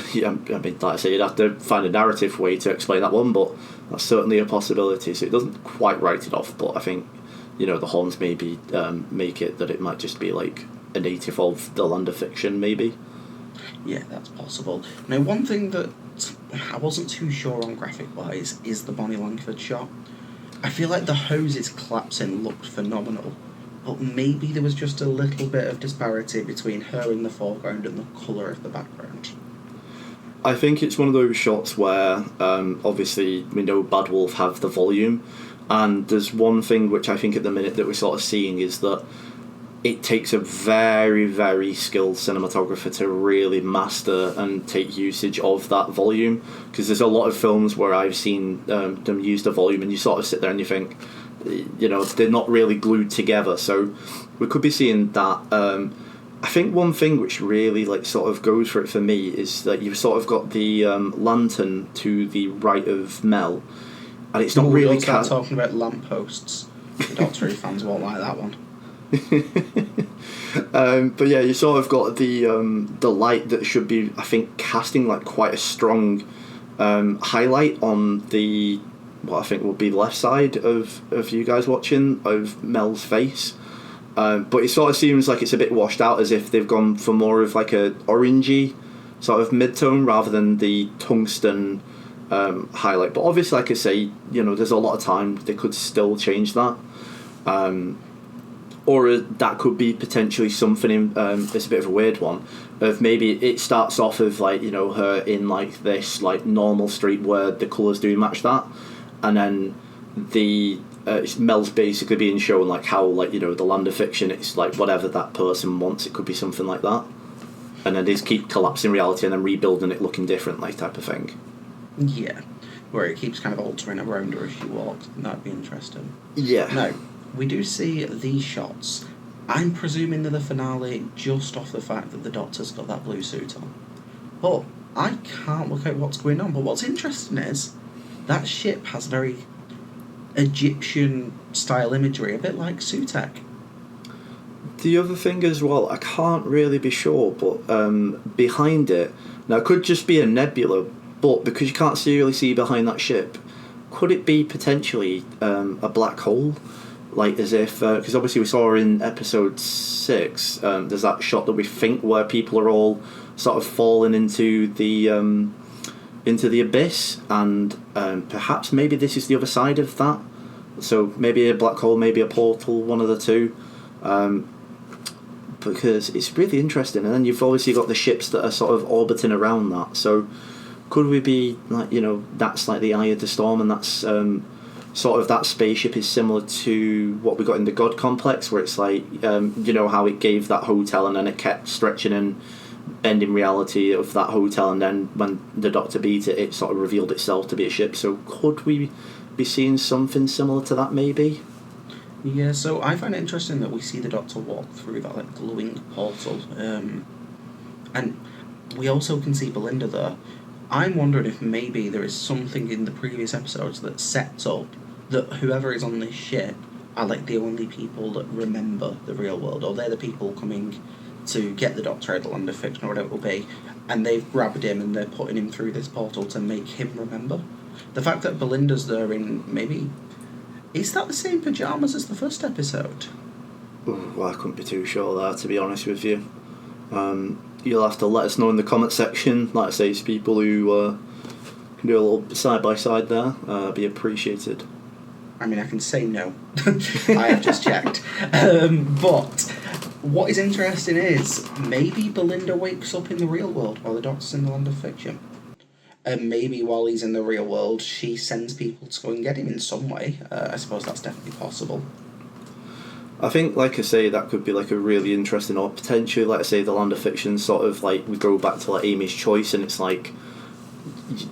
like I say, you'd have to find a narrative way to explain that one, but that's certainly a possibility. So it doesn't quite write it off, but I think the horns maybe make it that it might just be like a native of the land of fiction, maybe. Yeah, that's possible. Now, one thing that I wasn't too sure on graphic-wise is the Bonnie Langford shot. I feel like the hoses collapsing looked phenomenal, but maybe there was just a little bit of disparity between her in the foreground and the colour of the background. I think it's one of those shots where obviously we know Bad Wolf have the volume, and there's one thing which I think at the minute that we're sort of seeing is that it takes a very, very skilled cinematographer to really master and take usage of that volume, because there's a lot of films where I've seen them use the volume and you sort of sit there and you think, they're not really glued together. So we could be seeing that. I think one thing which really sort of goes for it for me is that you've sort of got the lantern to the right of Mel, and it's not really. Don't start talking about lampposts. The Doctor Who fans won't like that one. But yeah, you sort of got the light that should be, I think, casting quite a strong highlight on the what I think will be left side of you guys watching, of Mel's face. But it sort of seems like it's a bit washed out, as if they've gone for more of a orangey sort of mid-tone rather than the tungsten highlight. But obviously, like I say, there's a lot of time they could still change that. Or that could be potentially something in, it's a bit of a weird one, of maybe it starts off of her in this normal street where the colours do match that, and then the Mel's basically being shown how the land of fiction, it's whatever that person wants, it could be something like that, and then they just keep collapsing reality and then rebuilding it looking differently type of thing. Yeah. where it keeps kind of altering around her as she walks. That'd be interesting. Yeah. Now, we do see these shots. I'm presuming they're the finale just off the fact that the Doctor's got that blue suit on. But I can't work out what's going on. But what's interesting is that ship has very Egyptian-style imagery, a bit like Sutek. The other thing as well, I can't really be sure, but behind it, now it could just be a nebula, but because you can't really see behind that ship, could it be potentially a black hole? Like as if, because obviously we saw in episode 6, there's that shot that we think where people are all sort of falling into the abyss, and perhaps maybe this is the other side of that. So maybe a black hole, maybe a portal, one of the two. Because it's really interesting, and then you've obviously got the ships that are sort of orbiting around that. So could we be like, that's like the eye of the storm, and that's sort of that spaceship is similar to what we got in the God Complex, where it's like how it gave that hotel and then it kept stretching and bending reality of that hotel, and then when the Doctor beat it, it sort of revealed itself to be a ship. So could we be seeing something similar to that maybe? Yeah, so I find it interesting that we see the Doctor walk through that like glowing portal, and we also can see Belinda there. I'm wondering if maybe there is something in the previous episodes that sets up that whoever is on this ship are like the only people that remember the real world, or they're the people coming to get the Doctor out of the land of fiction, or whatever it will be, and they've grabbed him and they're putting him through this portal to make him remember. The fact that Belinda's there in maybe... Is that the same pyjamas as the first episode? Well, I couldn't be too sure there, to be honest with you. You'll have to let us know in the comment section. Like I say, it's people who can do a little side-by-side there. Be appreciated. I mean, I can say no. I have just checked. But what is interesting is maybe Belinda wakes up in the real world while the Doctor's in the land of fiction. And maybe while he's in the real world, she sends people to go and get him in some way. I suppose that's definitely possible. I think, like I say, that could be like a really interesting, or potentially, like I say, the land of fiction sort of like we go back to like Amy's choice, and it's like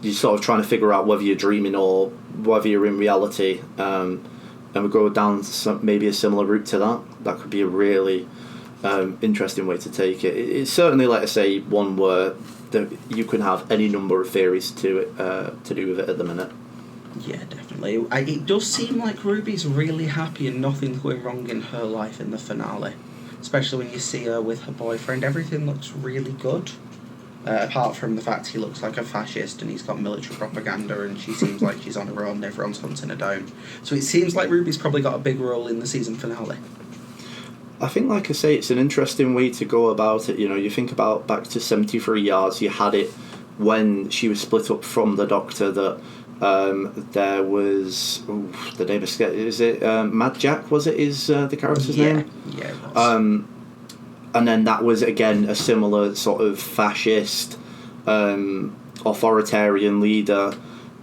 you're sort of trying to figure out whether you're dreaming or whether you're in reality, and we go down maybe a similar route to that. That could be a really interesting way to take it. It's certainly, like I say, one where you can have any number of theories to it to do with it at the minute. Yeah, definitely. It does seem like Ruby's really happy and nothing's going wrong in her life in the finale. Especially when you see her with her boyfriend. Everything looks really good. Apart from the fact he looks like a fascist and he's got military propaganda and she seems like she's on her own and everyone's hunting her down. So it seems like Ruby's probably got a big role in the season finale. I think, like I say, it's an interesting way to go about it. You think about back to 73 Yards, you had it when she was split up from the Doctor that there was the name escaped. Is it Mad Jack? Was it the character's name? Yeah, it was. And then that was again a similar sort of fascist, authoritarian leader,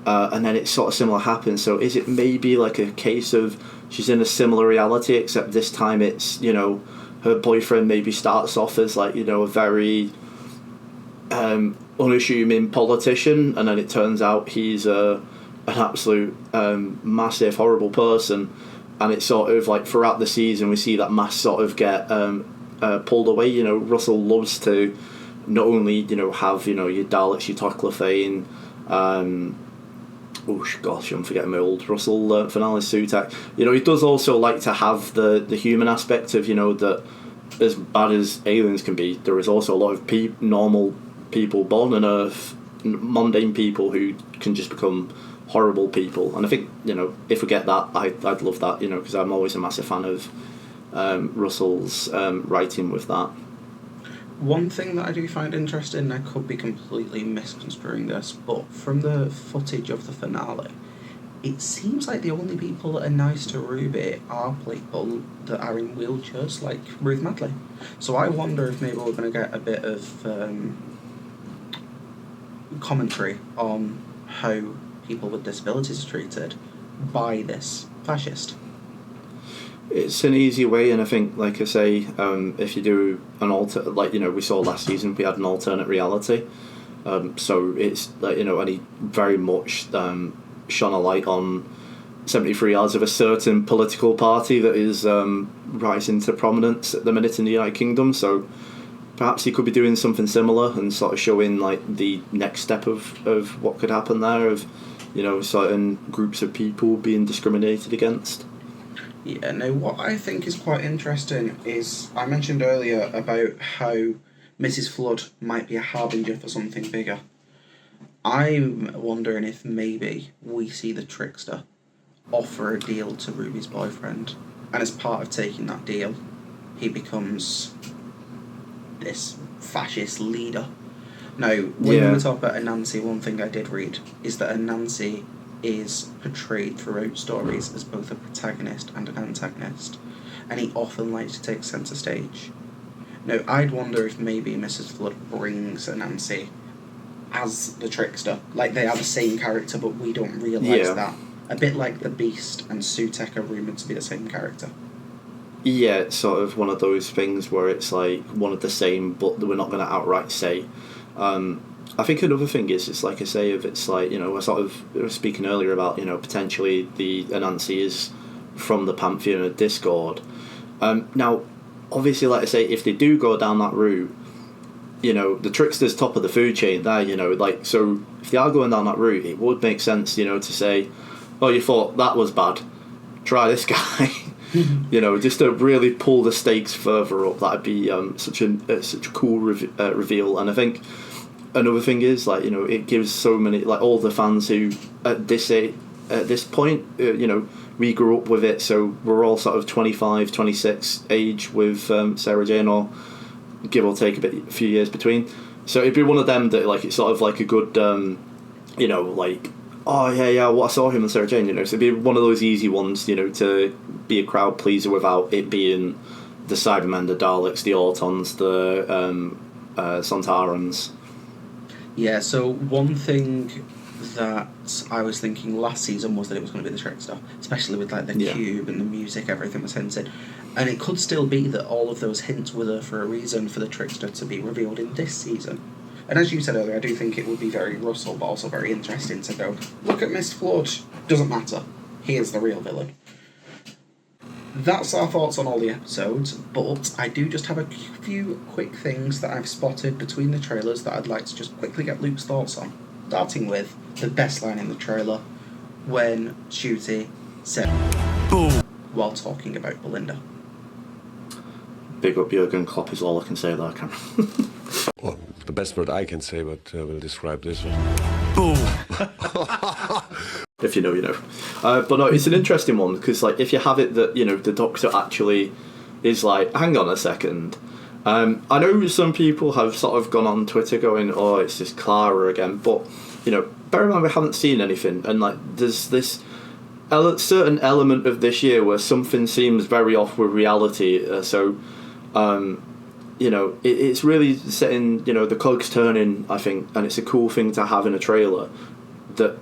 and then it sort of similar happened. So is it maybe like a case of she's in a similar reality, except this time it's her boyfriend maybe starts off as like a very unassuming politician, and then it turns out he's an absolute massive horrible person, and it's sort of like throughout the season we see that mask sort of get pulled away. Russell loves to not only have your Daleks, your Toclafane, oh gosh, I'm forgetting my old Russell finale Sutek. He does also like to have the human aspect of that as bad as aliens can be, there is also a lot of normal people born on Earth, mundane people who can just become horrible people. And I think if we get that, I'd love that, because I'm always a massive fan of Russell's writing with that. One thing that I do find interesting, I could be completely misconstruing this, but from the footage of the finale, it seems like the only people that are nice to Ruby are people that are in wheelchairs, like Ruth Madley. So I wonder if maybe we're going to get a bit of commentary on how people with disabilities are treated by this fascist. It's an easy way, and I think, like I say, if you do an we saw last season, we had an alternate reality. So it's and he very much shone a light on 73 hours of a certain political party that is rising to prominence at the minute in the United Kingdom. So perhaps he could be doing something similar and sort of showing like the next step of what could happen there, of, you know, certain groups of people being discriminated against. Yeah, no, what I think is quite interesting is, I mentioned earlier about how Mrs. Flood might be a harbinger for something bigger. I'm wondering if maybe we see the trickster offer a deal to Ruby's boyfriend, and as part of taking that deal, he becomes this fascist leader. Now, when we were talking about Anansi, one thing I did read is that Anansi is portrayed throughout stories as both a protagonist and an antagonist, and he often likes to take centre stage. Now, I'd wonder if maybe Mrs. Flood brings Anansi as the trickster, like they are the same character but we don't realise that. A bit like the Beast and Sutek are rumoured to be the same character. Yeah, it's sort of one of those things where it's like one of the same, but we're not going to outright say. I think another thing is, it's like I say, if it's like, you know, we're sort of speaking earlier about, you know, potentially the Anansi is from the Pantheon of Discord. Now, obviously, like I say, if they do go down that route, you know, the trickster's top of the food chain there, you know, like, so if they are going down that route, it would make sense, you know, to say, oh, you thought that was bad, try this guy. You know, just to really pull the stakes further up. That'd be such a cool reveal. And I think another thing is, like, you know, it gives so many, like, all the fans who at this point, you know, we grew up with it, so we're all sort of 25, 26 age with Sarah Jane, or give or take a few years between. So it'd be one of them that, like, it's sort of like a good, you know, like, oh yeah, what I saw him and Sarah Jane, you know, so it'd be one of those easy ones, you know, to be a crowd pleaser without it being the Cybermen, the Daleks, the Autons, the Sontarans. Yeah, so one thing that I was thinking last season was that it was going to be the trickster, especially with like the cube and the music, everything was hinted. And it could still be that all of those hints were there for a reason for the trickster to be revealed in this season. And as you said earlier, I do think it would be very Russell, but also very interesting to go, look at Miss Flood, doesn't matter, here's the real villain. That's our thoughts on all the episodes, but I do just have a few quick things that I've spotted between the trailers that I'd like to just quickly get Luke's thoughts on. Starting with the best line in the trailer, when Shooty said, "Boom," while talking about Belinda. Big up Jurgen Klopp is all I can say there, Cameron. Well, the best word I can say, but will describe this one. Boom. If you know, you know. But no, it's an interesting one, because like, if you have it that, you know, the Doctor actually is like, hang on a second. I know some people have sort of gone on Twitter going, oh, it's just Clara again, but, you know, bear in mind we haven't seen anything, and like, there's this certain element of this year where something seems very off with reality, you know, it's really setting, you know, the cogs turning, I think, and it's a cool thing to have in a trailer that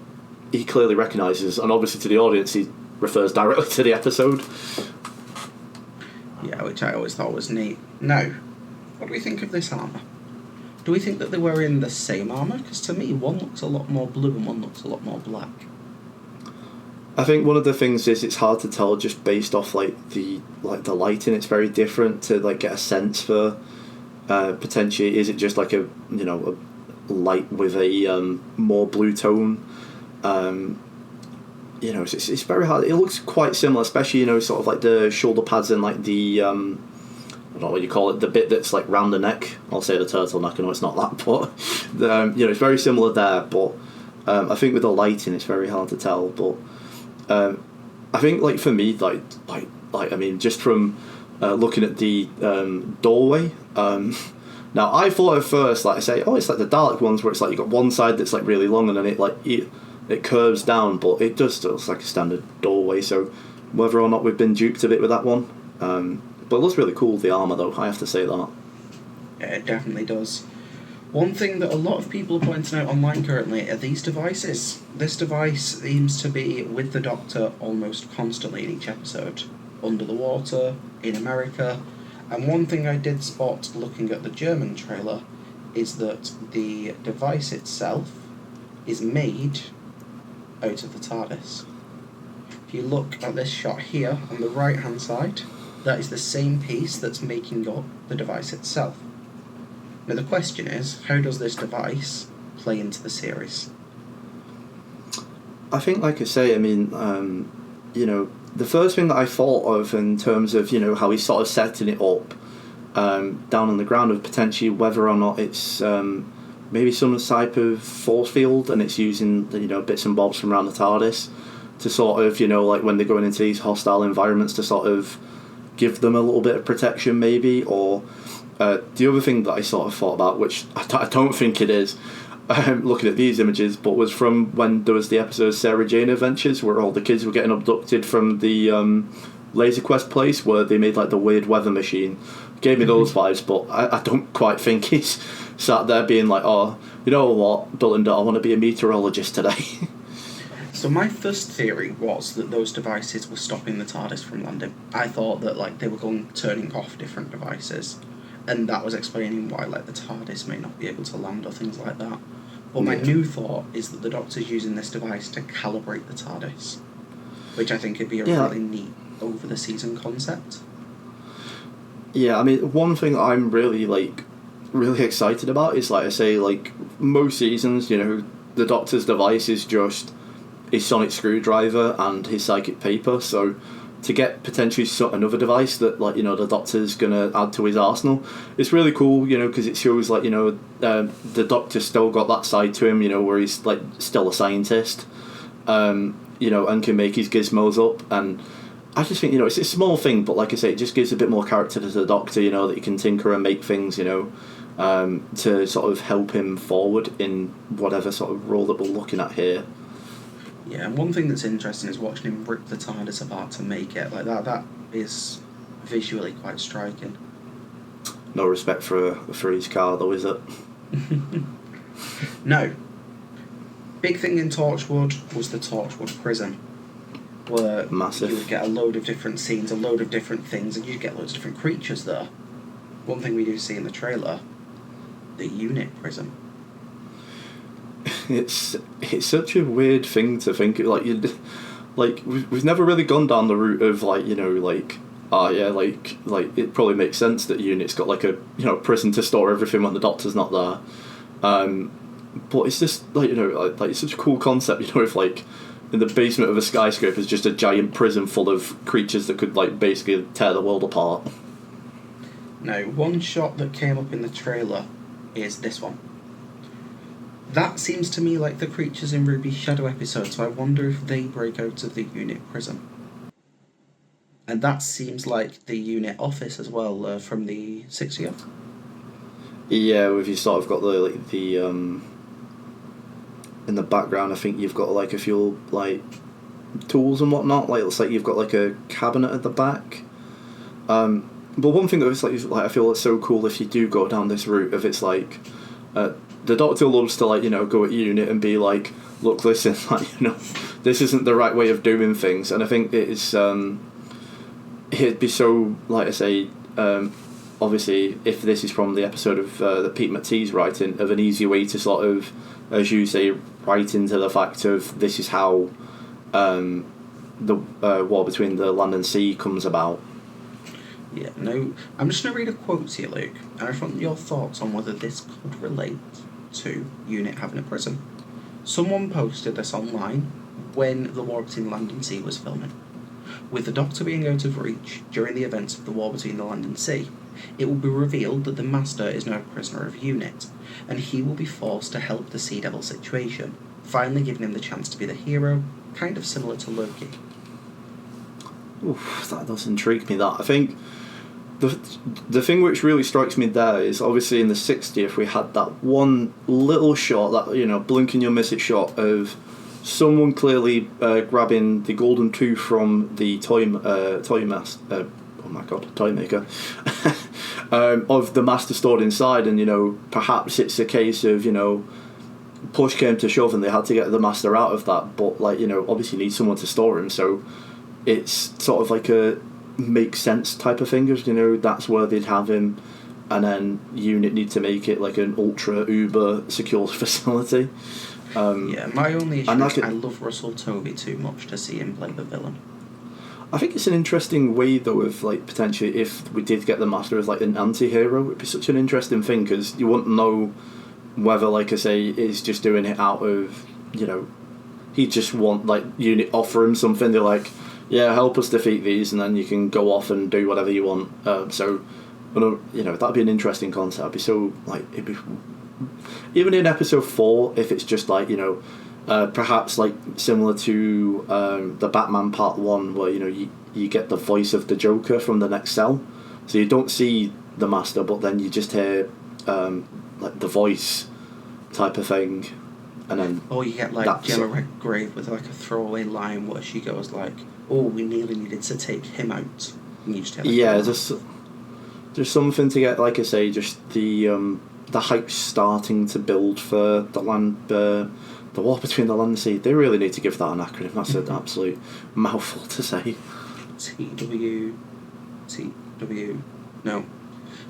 he clearly recognises, and obviously to the audience he refers directly to the episode. Yeah, which I always thought was neat. Now, what do we think of this armour? Do we think that they were in the same armour? Because to me, one looks a lot more blue and one looks a lot more black. I think one of the things is it's hard to tell just based off like the lighting. It's very different to like get a sense for potentially, is it just like a, you know, a light with a more blue tone. You know, it's very hard. It looks quite similar, especially, you know, sort of like the shoulder pads and like the I don't know what you call it, the bit that's like round the neck. I'll say the turtleneck. I know it's not that, but you know, it's very similar there. But I think with the lighting, it's very hard to tell. But I think, like, for me, like I mean, just from looking at the doorway. Now, I thought at first, like I say, oh, it's like the Dalek ones where it's like you got one side that's like really long and then it curves down, but it does still looks like a standard doorway. So whether or not we've been duped a bit with that one, but it looks really cool, the armour, though, I have to say that. Yeah, it definitely does. One thing that a lot of people are pointing out online currently are these devices. This device seems to be with the Doctor almost constantly in each episode. Under the water, in America. And one thing I did spot looking at the German trailer is that the device itself is made out of the TARDIS. If you look at this shot here on the right hand side, that is the same piece that's making up the device itself. Now the question is, how does this device play into the series? I think, like I say, I mean, you know, the first thing that I thought of in terms of, you know, how he's sort of setting it up down on the ground of potentially whether or not it's maybe some type of force field, and it's using, you know, bits and bobs from around the TARDIS to sort of, you know, like when they're going into these hostile environments to sort of give them a little bit of protection maybe. Or the other thing that I sort of thought about, which I don't think it is, looking at these images, but was from when there was the episode Sarah Jane Adventures where all the kids were getting abducted from the Laser Quest place where they made like the weird weather machine. Gave me those vibes, but I don't quite think he's sat there being like, oh, you know what, Bill and Dot, I want to be a meteorologist today. So my first theory was that those devices were stopping the TARDIS from landing. I thought that like they were turning off different devices, and that was explaining why like the TARDIS may not be able to land or things like that. But my new thought is that the Doctor's using this device to calibrate the TARDIS, which I think would be a really neat over the season concept. Yeah, I mean, one thing I'm really excited about is, like I say, like most seasons, you know, the Doctor's device is just his sonic screwdriver and his psychic paper. So to get potentially another device that, like, you know, the Doctor's gonna add to his arsenal, it's really cool, you know, because it shows, like, you know, the Doctor's still got that side to him, you know, where he's like still a scientist, you know, and can make his gizmos up. And I just think, you know, it's a small thing, but like I say, it just gives a bit more character to the Doctor, you know, that he can tinker and make things, you know, to sort of help him forward in whatever sort of role that we're looking at here. Yeah, and one thing that's interesting is watching him rip the TARDIS apart to make it like that. That is visually quite striking. No respect for his car, though, is it? No. Big thing in Torchwood was the Torchwood prison, where massive. You would get a load of different scenes, a load of different things, and you'd get loads of different creatures there. One thing we do see in the trailer, the unit prison. It's such a weird thing to think. Like we've never really gone down the route of, like, you know, like, oh yeah, like it probably makes sense that unit's got like a, you know, prison to store everything when the Doctor's not there. But it's just like, you know, like it's such a cool concept, you know, if like in the basement of a skyscraper is just a giant prison full of creatures that could like basically tear the world apart. Now, one shot that came up in the trailer is this one. That seems to me like the creatures in Ruby's Shadow episode, so I wonder if they break out of the unit prison. And that seems like the unit office as well, from the 60th. Yeah, if you sort of got the in the background, I think you've got like a few like tools and whatnot. Like, it's like you've got like a cabinet at the back. But one thing that was like I feel it's so cool if you do go down this route of it's like the Doctor loves to, like, you know, go at unit and be like, look, listen, like, you know, this isn't the right way of doing things. And I think it is it'd be so, like I say, obviously if this is from the episode of that Pete McTee's writing, of an easy way to sort of, as you say, write into the fact of this is how the war between the land and sea comes about. Yeah, no, I'm just going to read a quote to you, Luke, and I just want your thoughts on whether this could relate to UNIT having a prison. Someone posted this online when the war between land and sea was filming. With the Doctor being out of reach during the events of the war between the land and sea, it will be revealed that the Master is now a prisoner of UNIT, and he will be forced to help the Sea Devil situation, finally giving him the chance to be the hero, kind of similar to Loki. Oof, that does intrigue me, that. I think the thing which really strikes me there is, obviously in the 60th we had that one little shot, that, you know, blink and you'll miss it shot of someone clearly grabbing the golden tooth from the toy maker of the Master stored inside, and, you know, perhaps it's a case of, you know, push came to shove and they had to get the Master out of that, but, like, you know, obviously you need someone to store him, so it's sort of like a makes sense type of thing, you know, that's where they'd have him, and then UNIT need to make it like an ultra uber secure facility. My only issue and is I love Russell Tovey too much to see him play the villain. I think it's an interesting way, though, of like potentially if we did get the Master as like an anti-hero, it'd be such an interesting thing because you wouldn't know whether, like I say, he's just doing it out of, you know, he just want like unit offer him something. They're like, yeah, help us defeat these, and then you can go off and do whatever you want. So, you know, that'd be an interesting concept. It'd be so like it'd be even in episode 4 if it's just like, you know. Perhaps like similar to the Batman Part 1 where, you know, you get the voice of the Joker from the next cell, so you don't see the Master but then you just hear like the voice type of thing, and then or you get like Gemma Redgrave with like a throwaway line where she goes like, oh, we nearly needed to take him out, and you just hear, like, there's something to get, like I say, just the hype starting to build for the war between the land and sea. They really need to give that an acronym. That's an absolute mouthful to say. No,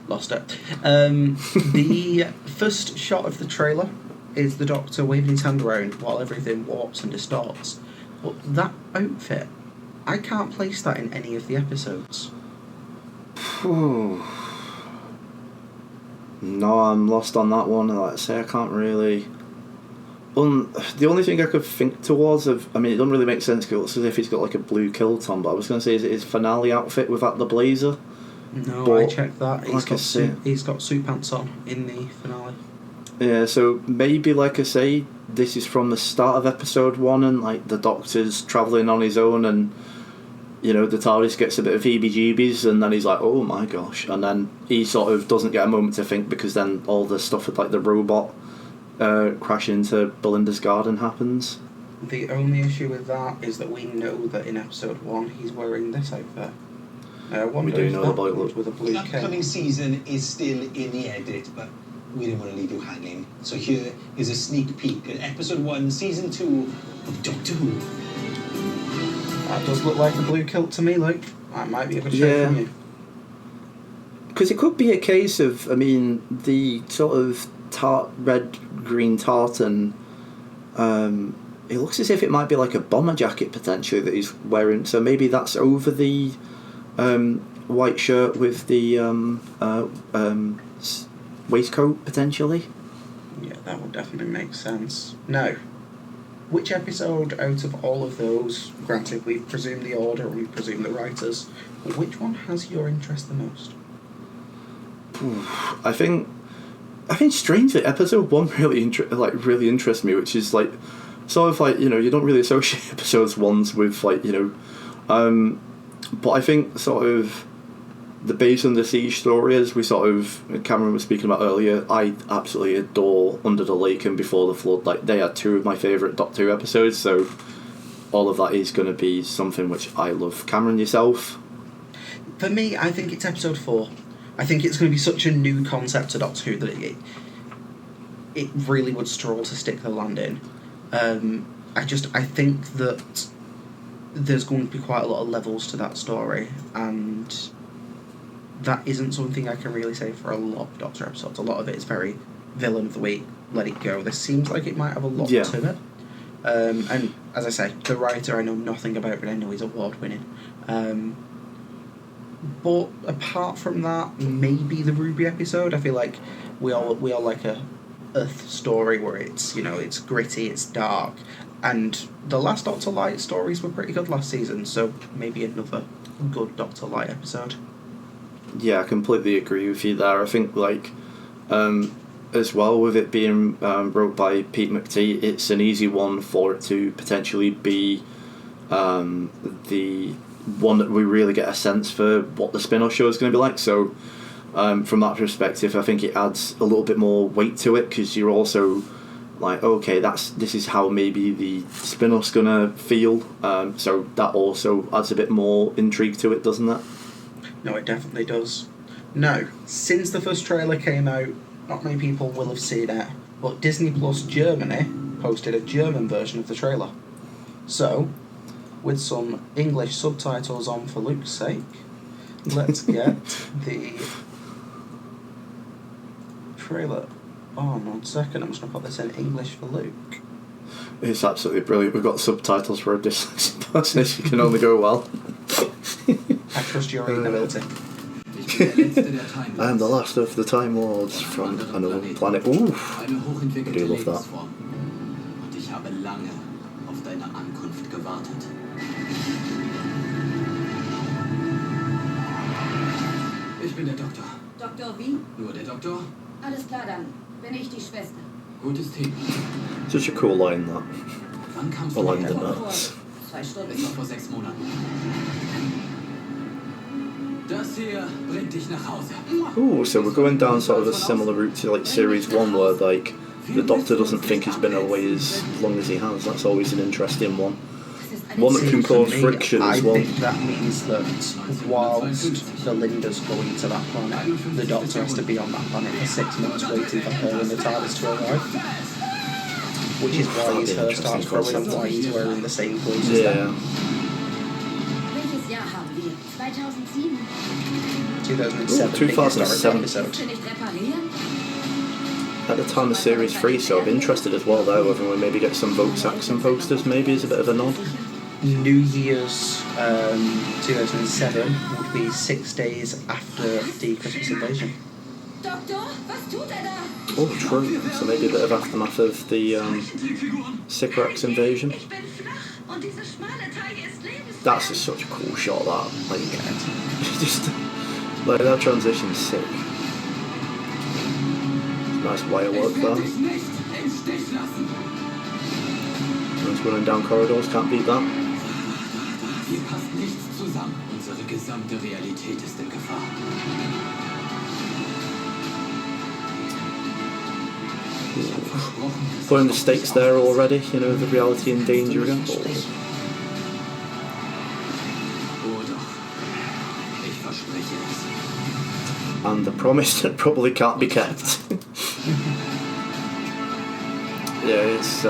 lost it. The first shot of the trailer is the Doctor waving his hand around while everything warps and distorts. But that outfit, I can't place that in any of the episodes. No, I'm lost on that one. Like I say, I can't really. The only thing I could think towards it doesn't really make sense because it looks as if he's got like a blue kilt on, but I was going to say, is it his finale outfit without the blazer? No, but I checked that. He's got suit pants on in the finale. Yeah, so maybe, like I say, this is from the start of episode 1 and like the Doctor's travelling on his own and, you know, the TARDIS gets a bit of heebie-jeebies and then he's like, oh my gosh, and then he sort of doesn't get a moment to think because then all the stuff with like the robot crash into Belinda's garden happens. The only issue with that is that we know that in episode 1 he's wearing this outfit. We do know about it. With a blue The upcoming season is still in the edit, but we didn't want to leave you hanging. So here is a sneak peek at episode 1, season 2 of Doctor Who. That does look like a blue kilt to me, like. That might be a good show from you. Because it could be a case of, the sort of red-green tartan, it looks as if it might be like a bomber jacket potentially that he's wearing, so maybe that's over the white shirt with the waistcoat potentially. Yeah, that would definitely make sense. Now, which episode out of all of those, granted we've presumed the order and we've presumed the writers, which one has your interest the most? I think strangely episode 1 really interests me, which is like sort of like, you know, you don't really associate episodes 1s with like, you know, but I think sort of the Base Under Siege story, as we sort of Cameron was speaking about earlier, I absolutely adore Under the Lake and Before the Flood. Like, they are 2 of my favourite Doctor Who episodes, so all of that is going to be something which I love. Cameron, yourself? For me, I think it's episode 4. I think it's going to be such a new concept to Doctor Who that it really would struggle to stick the landing. I think that there's going to be quite a lot of levels to that story, and that isn't something I can really say for a lot of Doctor episodes. A lot of it is very villain of the week, let it go. This seems like it might have a lot to it. And as I say, the writer I know nothing about, but I know he's award winning. But apart from that, maybe the Ruby episode. I feel like we all like a Earth story where it's, you know, it's gritty, it's dark, and the last Doctor Light stories were pretty good last season. So maybe another good Doctor Light episode. Yeah, I completely agree with you there. I think like as well with it being wrote by Pete McTee, it's an easy one for it to potentially be the one that we really get a sense for what the spin-off show is going to be like. So from that perspective, I think it adds a little bit more weight to it because you're also like, okay, this is how maybe the spin-off's going to feel. So that also adds a bit more intrigue to it, doesn't it? No, it definitely does. Now, since the first trailer came out, not many people will have seen it, but Disney Plus Germany posted a German version of the trailer. So, with some English subtitles on for Luke's sake, let's get the trailer on 1 second. I'm just going to put this in English for Luke. It's absolutely brilliant. We've got subtitles for a dyslexic person, so you can only go well. I trust your reading ability. I am the last of the Time Lords from another planet. Ooh, I do love that. Und ich habe lange auf deine Ankunft gewartet. Ich bin der Doktor. Doktor wie? Nur der Doktor? Alles klar dann. Bin ich die Schwester. Gutes Team. Such a cool line, that. Wann kamst I du like the hierher? nuts. 2 Stunden. Es war vor 6 Monaten. Das hier bringt dich nach Hause. Ooh, so we're going down sort of a similar route to like Series 1 where like the Doctor doesn't think he's been away as long as he has. That's always an interesting one. One that can cause friction as well. I think that means that whilst Belinda's going to that planet, the Doctor has to be on that planet for 6 months waiting for her and the TARDIS to arrive. Which is why his hair starts growing and why he's wearing the same clothes as them. Welches Jahr haben wir? 2007? 2007. Ooh, 2007. Episode. At the time of Series 3, so I'm interested as well there whether we maybe get some Vogue Saxon posters maybe as a bit of a nod. New Year's 2007 would be 6 days after the Christmas invasion. Doktor, was tut da? Oh, true. So maybe a bit of aftermath of the Sycorax invasion. That's just such a cool shot, that. Like, just like that transition's sick. Nice wire work there. Nice running down corridors, can't beat that. Hier passt nichts zusammen. Unsere gesamte Realität ist in Gefahr. Putting the stakes there already, you know, the reality in danger again. Oh doch, ich verspreche es. And the promise that probably can't be kept. Yeah, it's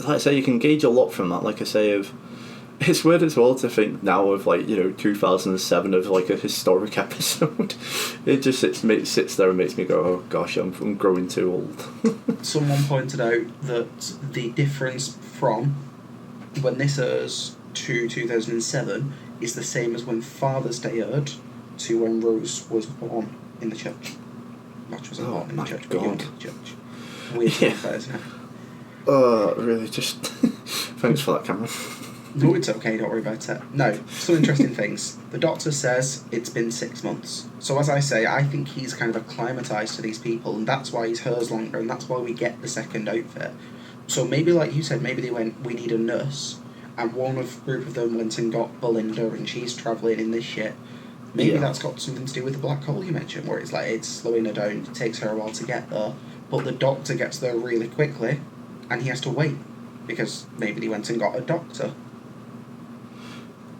like I say, you can gauge a lot from that. Like I say, it's weird as well to think now of, like, you know, 2007 of like a historic episode. It just sits there and makes me go, oh gosh, I'm growing too old. Someone pointed out that the difference from when this airs to 2007 is the same as when Father's Day aired to when Rose was born in the church. Match wasn't born in the church, but young in the church. Weird affairs now. Really, just thanks for that, Cameron. No, it's okay, don't worry about it. No, some interesting things. The Doctor says it's been 6 months. So as I say, I think he's kind of acclimatised to these people, and that's why his hair's longer, and that's why we get the second outfit. So maybe, like you said, maybe they went, we need a nurse, and group of them went and got Belinda, and she's travelling in this shit. Maybe that's got something to do with the black hole you mentioned, where it's like, it's slowing her down, it takes her a while to get there, but the Doctor gets there really quickly, and he has to wait, because maybe they went and got a doctor.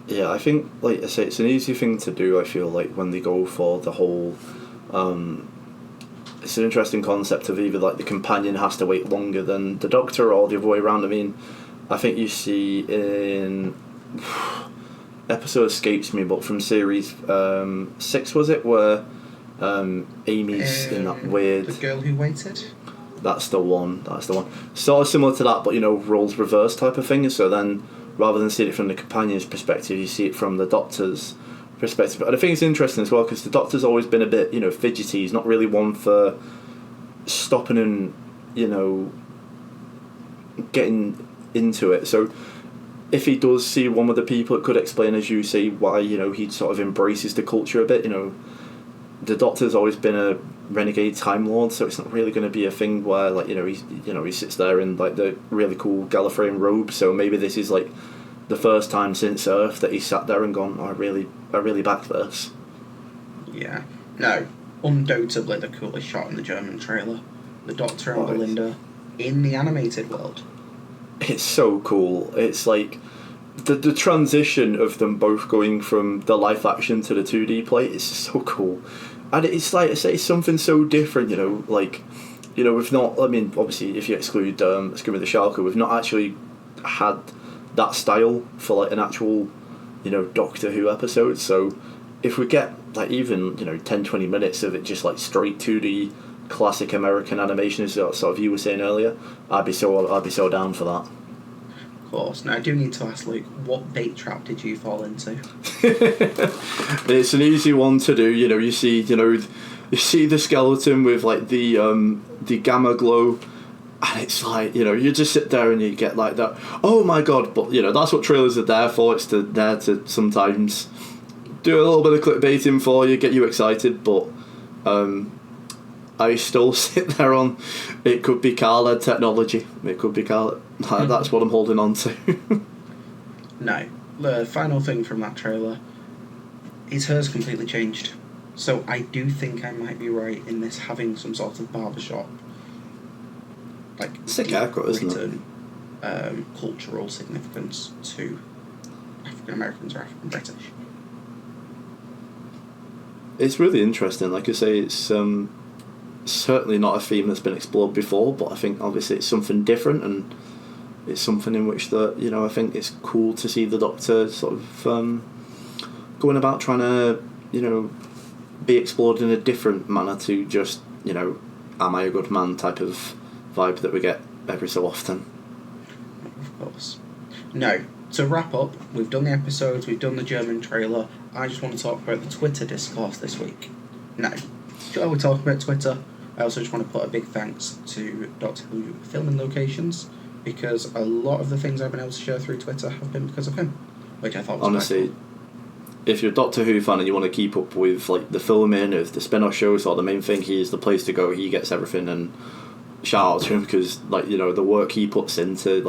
Yeah, I think, like I say, it's an easy thing to do, I feel like, when they go for the whole... it's an interesting concept of either, like, the companion has to wait longer than the Doctor or the other way around. I mean, I think you see in... episode escapes me, but from series 6, was it, where Amy's in that weird... The girl who waited? That's the one. Sort of similar to that, but, you know, roles reversed type of thing. So then, rather than seeing it from the companion's perspective, you see it from the Doctor's perspective. And I think it's interesting as well, because the Doctor's always been a bit, you know, fidgety. He's not really one for stopping and, you know, getting into it. So if he does see one of the people, it could explain, as you say, why, you know, he sort of embraces the culture a bit. You know, the Doctor's always been a renegade Time Lord, so it's not really going to be a thing where, like, he sits there in, like, the really cool Gallifreyan robe. So maybe this is, like, the first time since Earth that he sat there and gone, oh, I really back this. Yeah. No, undoubtedly the coolest shot in the German trailer. The Doctor and Belinda in the animated world. It's so cool. It's like the transition of them both going from the live action to the 2D play is so cool. And it's like I say, it's something so different, you know, like, you know, we've not, I mean, obviously if you exclude Scream of the Sharko, we've not actually had that style for, like, an actual, you know, Doctor Who episode. So if we get, like, even, you know, 10-20 minutes of it just, like, straight 2D classic American animation, as sort of you were saying earlier, I'd be so down for that. Of course. Now I do need to ask Luke, what bait trap did you fall into? It's an easy one to do. You see the skeleton with like the gamma glow, and it's like, you just sit there and you get like that, oh my god. But that's what trailers are there for. It's there to sometimes do a little bit of clickbaiting for you, get you excited, but I still sit there on, it could be car-led technology. It could be that's what I'm holding on to. No. The final thing from that trailer is hers completely changed. So I do think I might be right in this having some sort of barbershop, like, sick haircut, isn't it? Cultural significance to African Americans or African British. It's really interesting. Like I say, it's certainly not a theme that's been explored before, but I think obviously it's something different, and it's something in which I think it's cool to see the Doctor sort of going about trying to be explored in a different manner to just am I a good man type of vibe that we get every so often. Of course. Now, to wrap up, we've done the episodes, we've done the German trailer. I just want to talk about the Twitter discourse this week. Now, while we talk about Twitter, I also just want to put a big thanks to Doctor Who filming locations, because a lot of the things I've been able to share through Twitter have been because of him, which I thought was honestly quite cool. If you're a Doctor Who fan and you want to keep up with like the filming of the spin-off shows or the main thing, he is the place to go. He gets everything, and shout out to him, because the work he puts into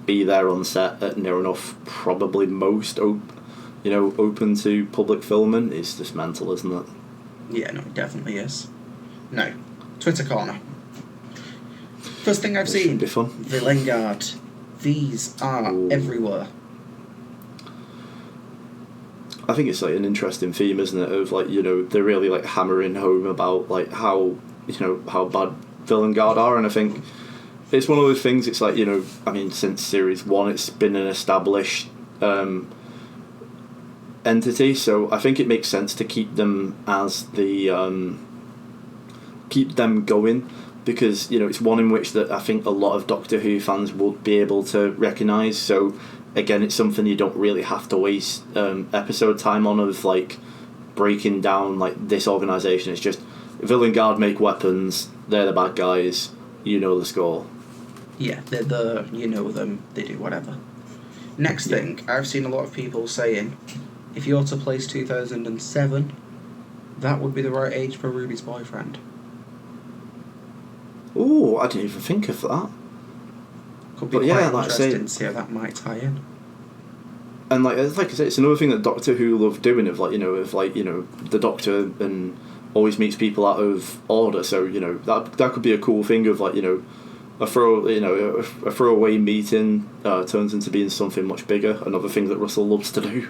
be there on set at near enough probably most open to public filming is just mental, isn't it? Yeah, no, it definitely is. No, Twitter corner. First thing I've seen, be fun. Villengard. These are everywhere. I think it's like an interesting theme, isn't it? Of they're really hammering home about how how bad Villengard are, and I think it's one of those things. It's since series 1, it's been an established entity, so I think it makes sense to keep them as the keep them going, because it's one in which that I think a lot of Doctor Who fans would be able to recognise. So again, it's something you don't really have to waste episode time on, of breaking down this organisation. It's just Villengard make weapons, they're the bad guys, the score. Yeah, they're them, they do whatever. Next thing, I've seen a lot of people saying, if you're to place 2007, that would be the right age for Ruby's boyfriend. Oh, I didn't even think of that. Could be quite interesting to see how that might tie in. And like I say, it's another thing that Doctor Who love doing, of the Doctor and always meets people out of order. So that could be a cool thing of a throwaway meeting turns into being something much bigger. Another thing that Russell loves to do.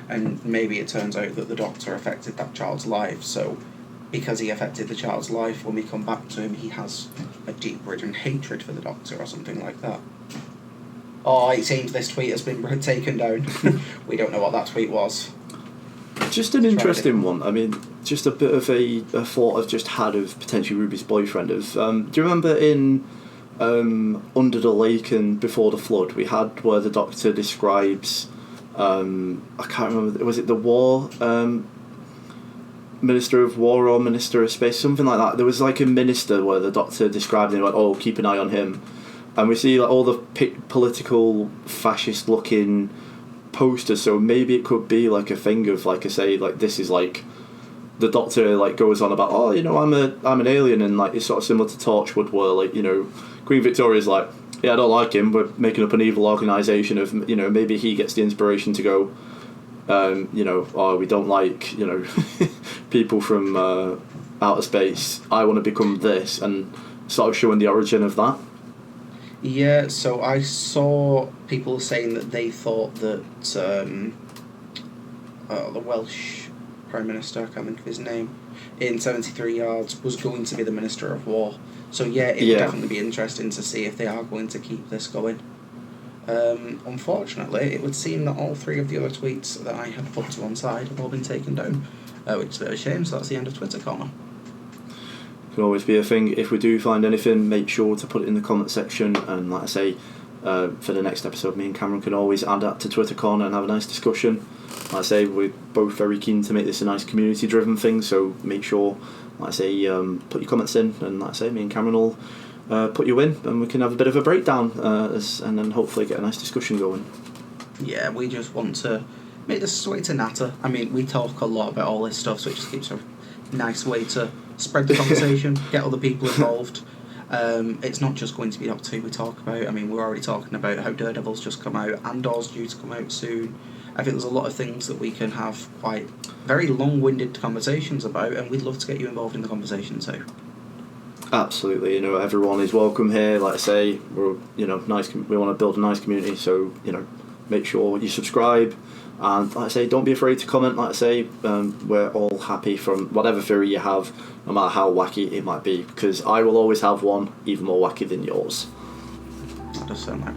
And maybe it turns out that the Doctor affected that child's life, so because he affected the child's life, when we come back to him, he has a deep-rooted hatred for the Doctor or something like that. Oh, it seems this tweet has been taken down. We don't know what that tweet was. Just an interesting one. I mean, just a bit of a thought I've just had of potentially Ruby's boyfriend. Do you remember in Under the Lake and Before the Flood, we had where the Doctor describes, I can't remember, was it the War, Minister of War or Minister of Space, something like that. There was a minister where the Doctor described him, oh, keep an eye on him. And we see all the political fascist-looking posters, so maybe it could be a thing of, this is the Doctor goes on about, oh, I'm an alien, and it's sort of similar to Torchwood, where Queen Victoria's yeah, I don't like him, we're making up an evil organisation of, maybe he gets the inspiration to go, oh, we don't like, people from outer space, I want to become this, and sort of showing the origin of that. Yeah, so I saw people saying that they thought that the Welsh Prime Minister, I can't think of his name, in 73 Yards was going to be the Minister of War. So yeah, it would definitely be interesting to see if they are going to keep this going. Unfortunately, it would seem that all 3 of the other tweets that I had put to one side have all been taken down, which is a bit of a shame, so that's the end of Twitter Corner. Can always be a thing. If we do find anything, make sure to put it in the comment section, and like I say, for the next episode, me and Cameron can always add that to TwitterCon and have a nice discussion. Like I say, we're both very keen to make this a nice community driven thing, so make sure, like I say, put your comments in, and like I say, me and Cameron will put you in, and we can have a bit of a breakdown, and then hopefully get a nice discussion going. Yeah, we just want to make this a way to natter. I mean, we talk a lot about all this stuff, so it just keeps a nice way to spread the conversation, get other people involved. It's not just going to be Doctor Who we talk about. I mean, we're already talking about how Daredevil's just come out, Andor's due to come out soon. I think there's a lot of things that we can have quite very long-winded conversations about, and we'd love to get you involved in the conversation too. Absolutely, everyone is welcome here. Like I say, we're nice. We want to build a nice community, so make sure you subscribe, and like I say, don't be afraid to comment. Like I say, we're all happy from whatever theory you have, no matter how wacky it might be, because I will always have one even more wacky than yours. That does sound like.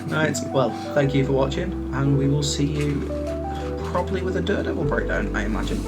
Right, well, thank you for watching, and we will see you probably with a Daredevil breakdown, I imagine.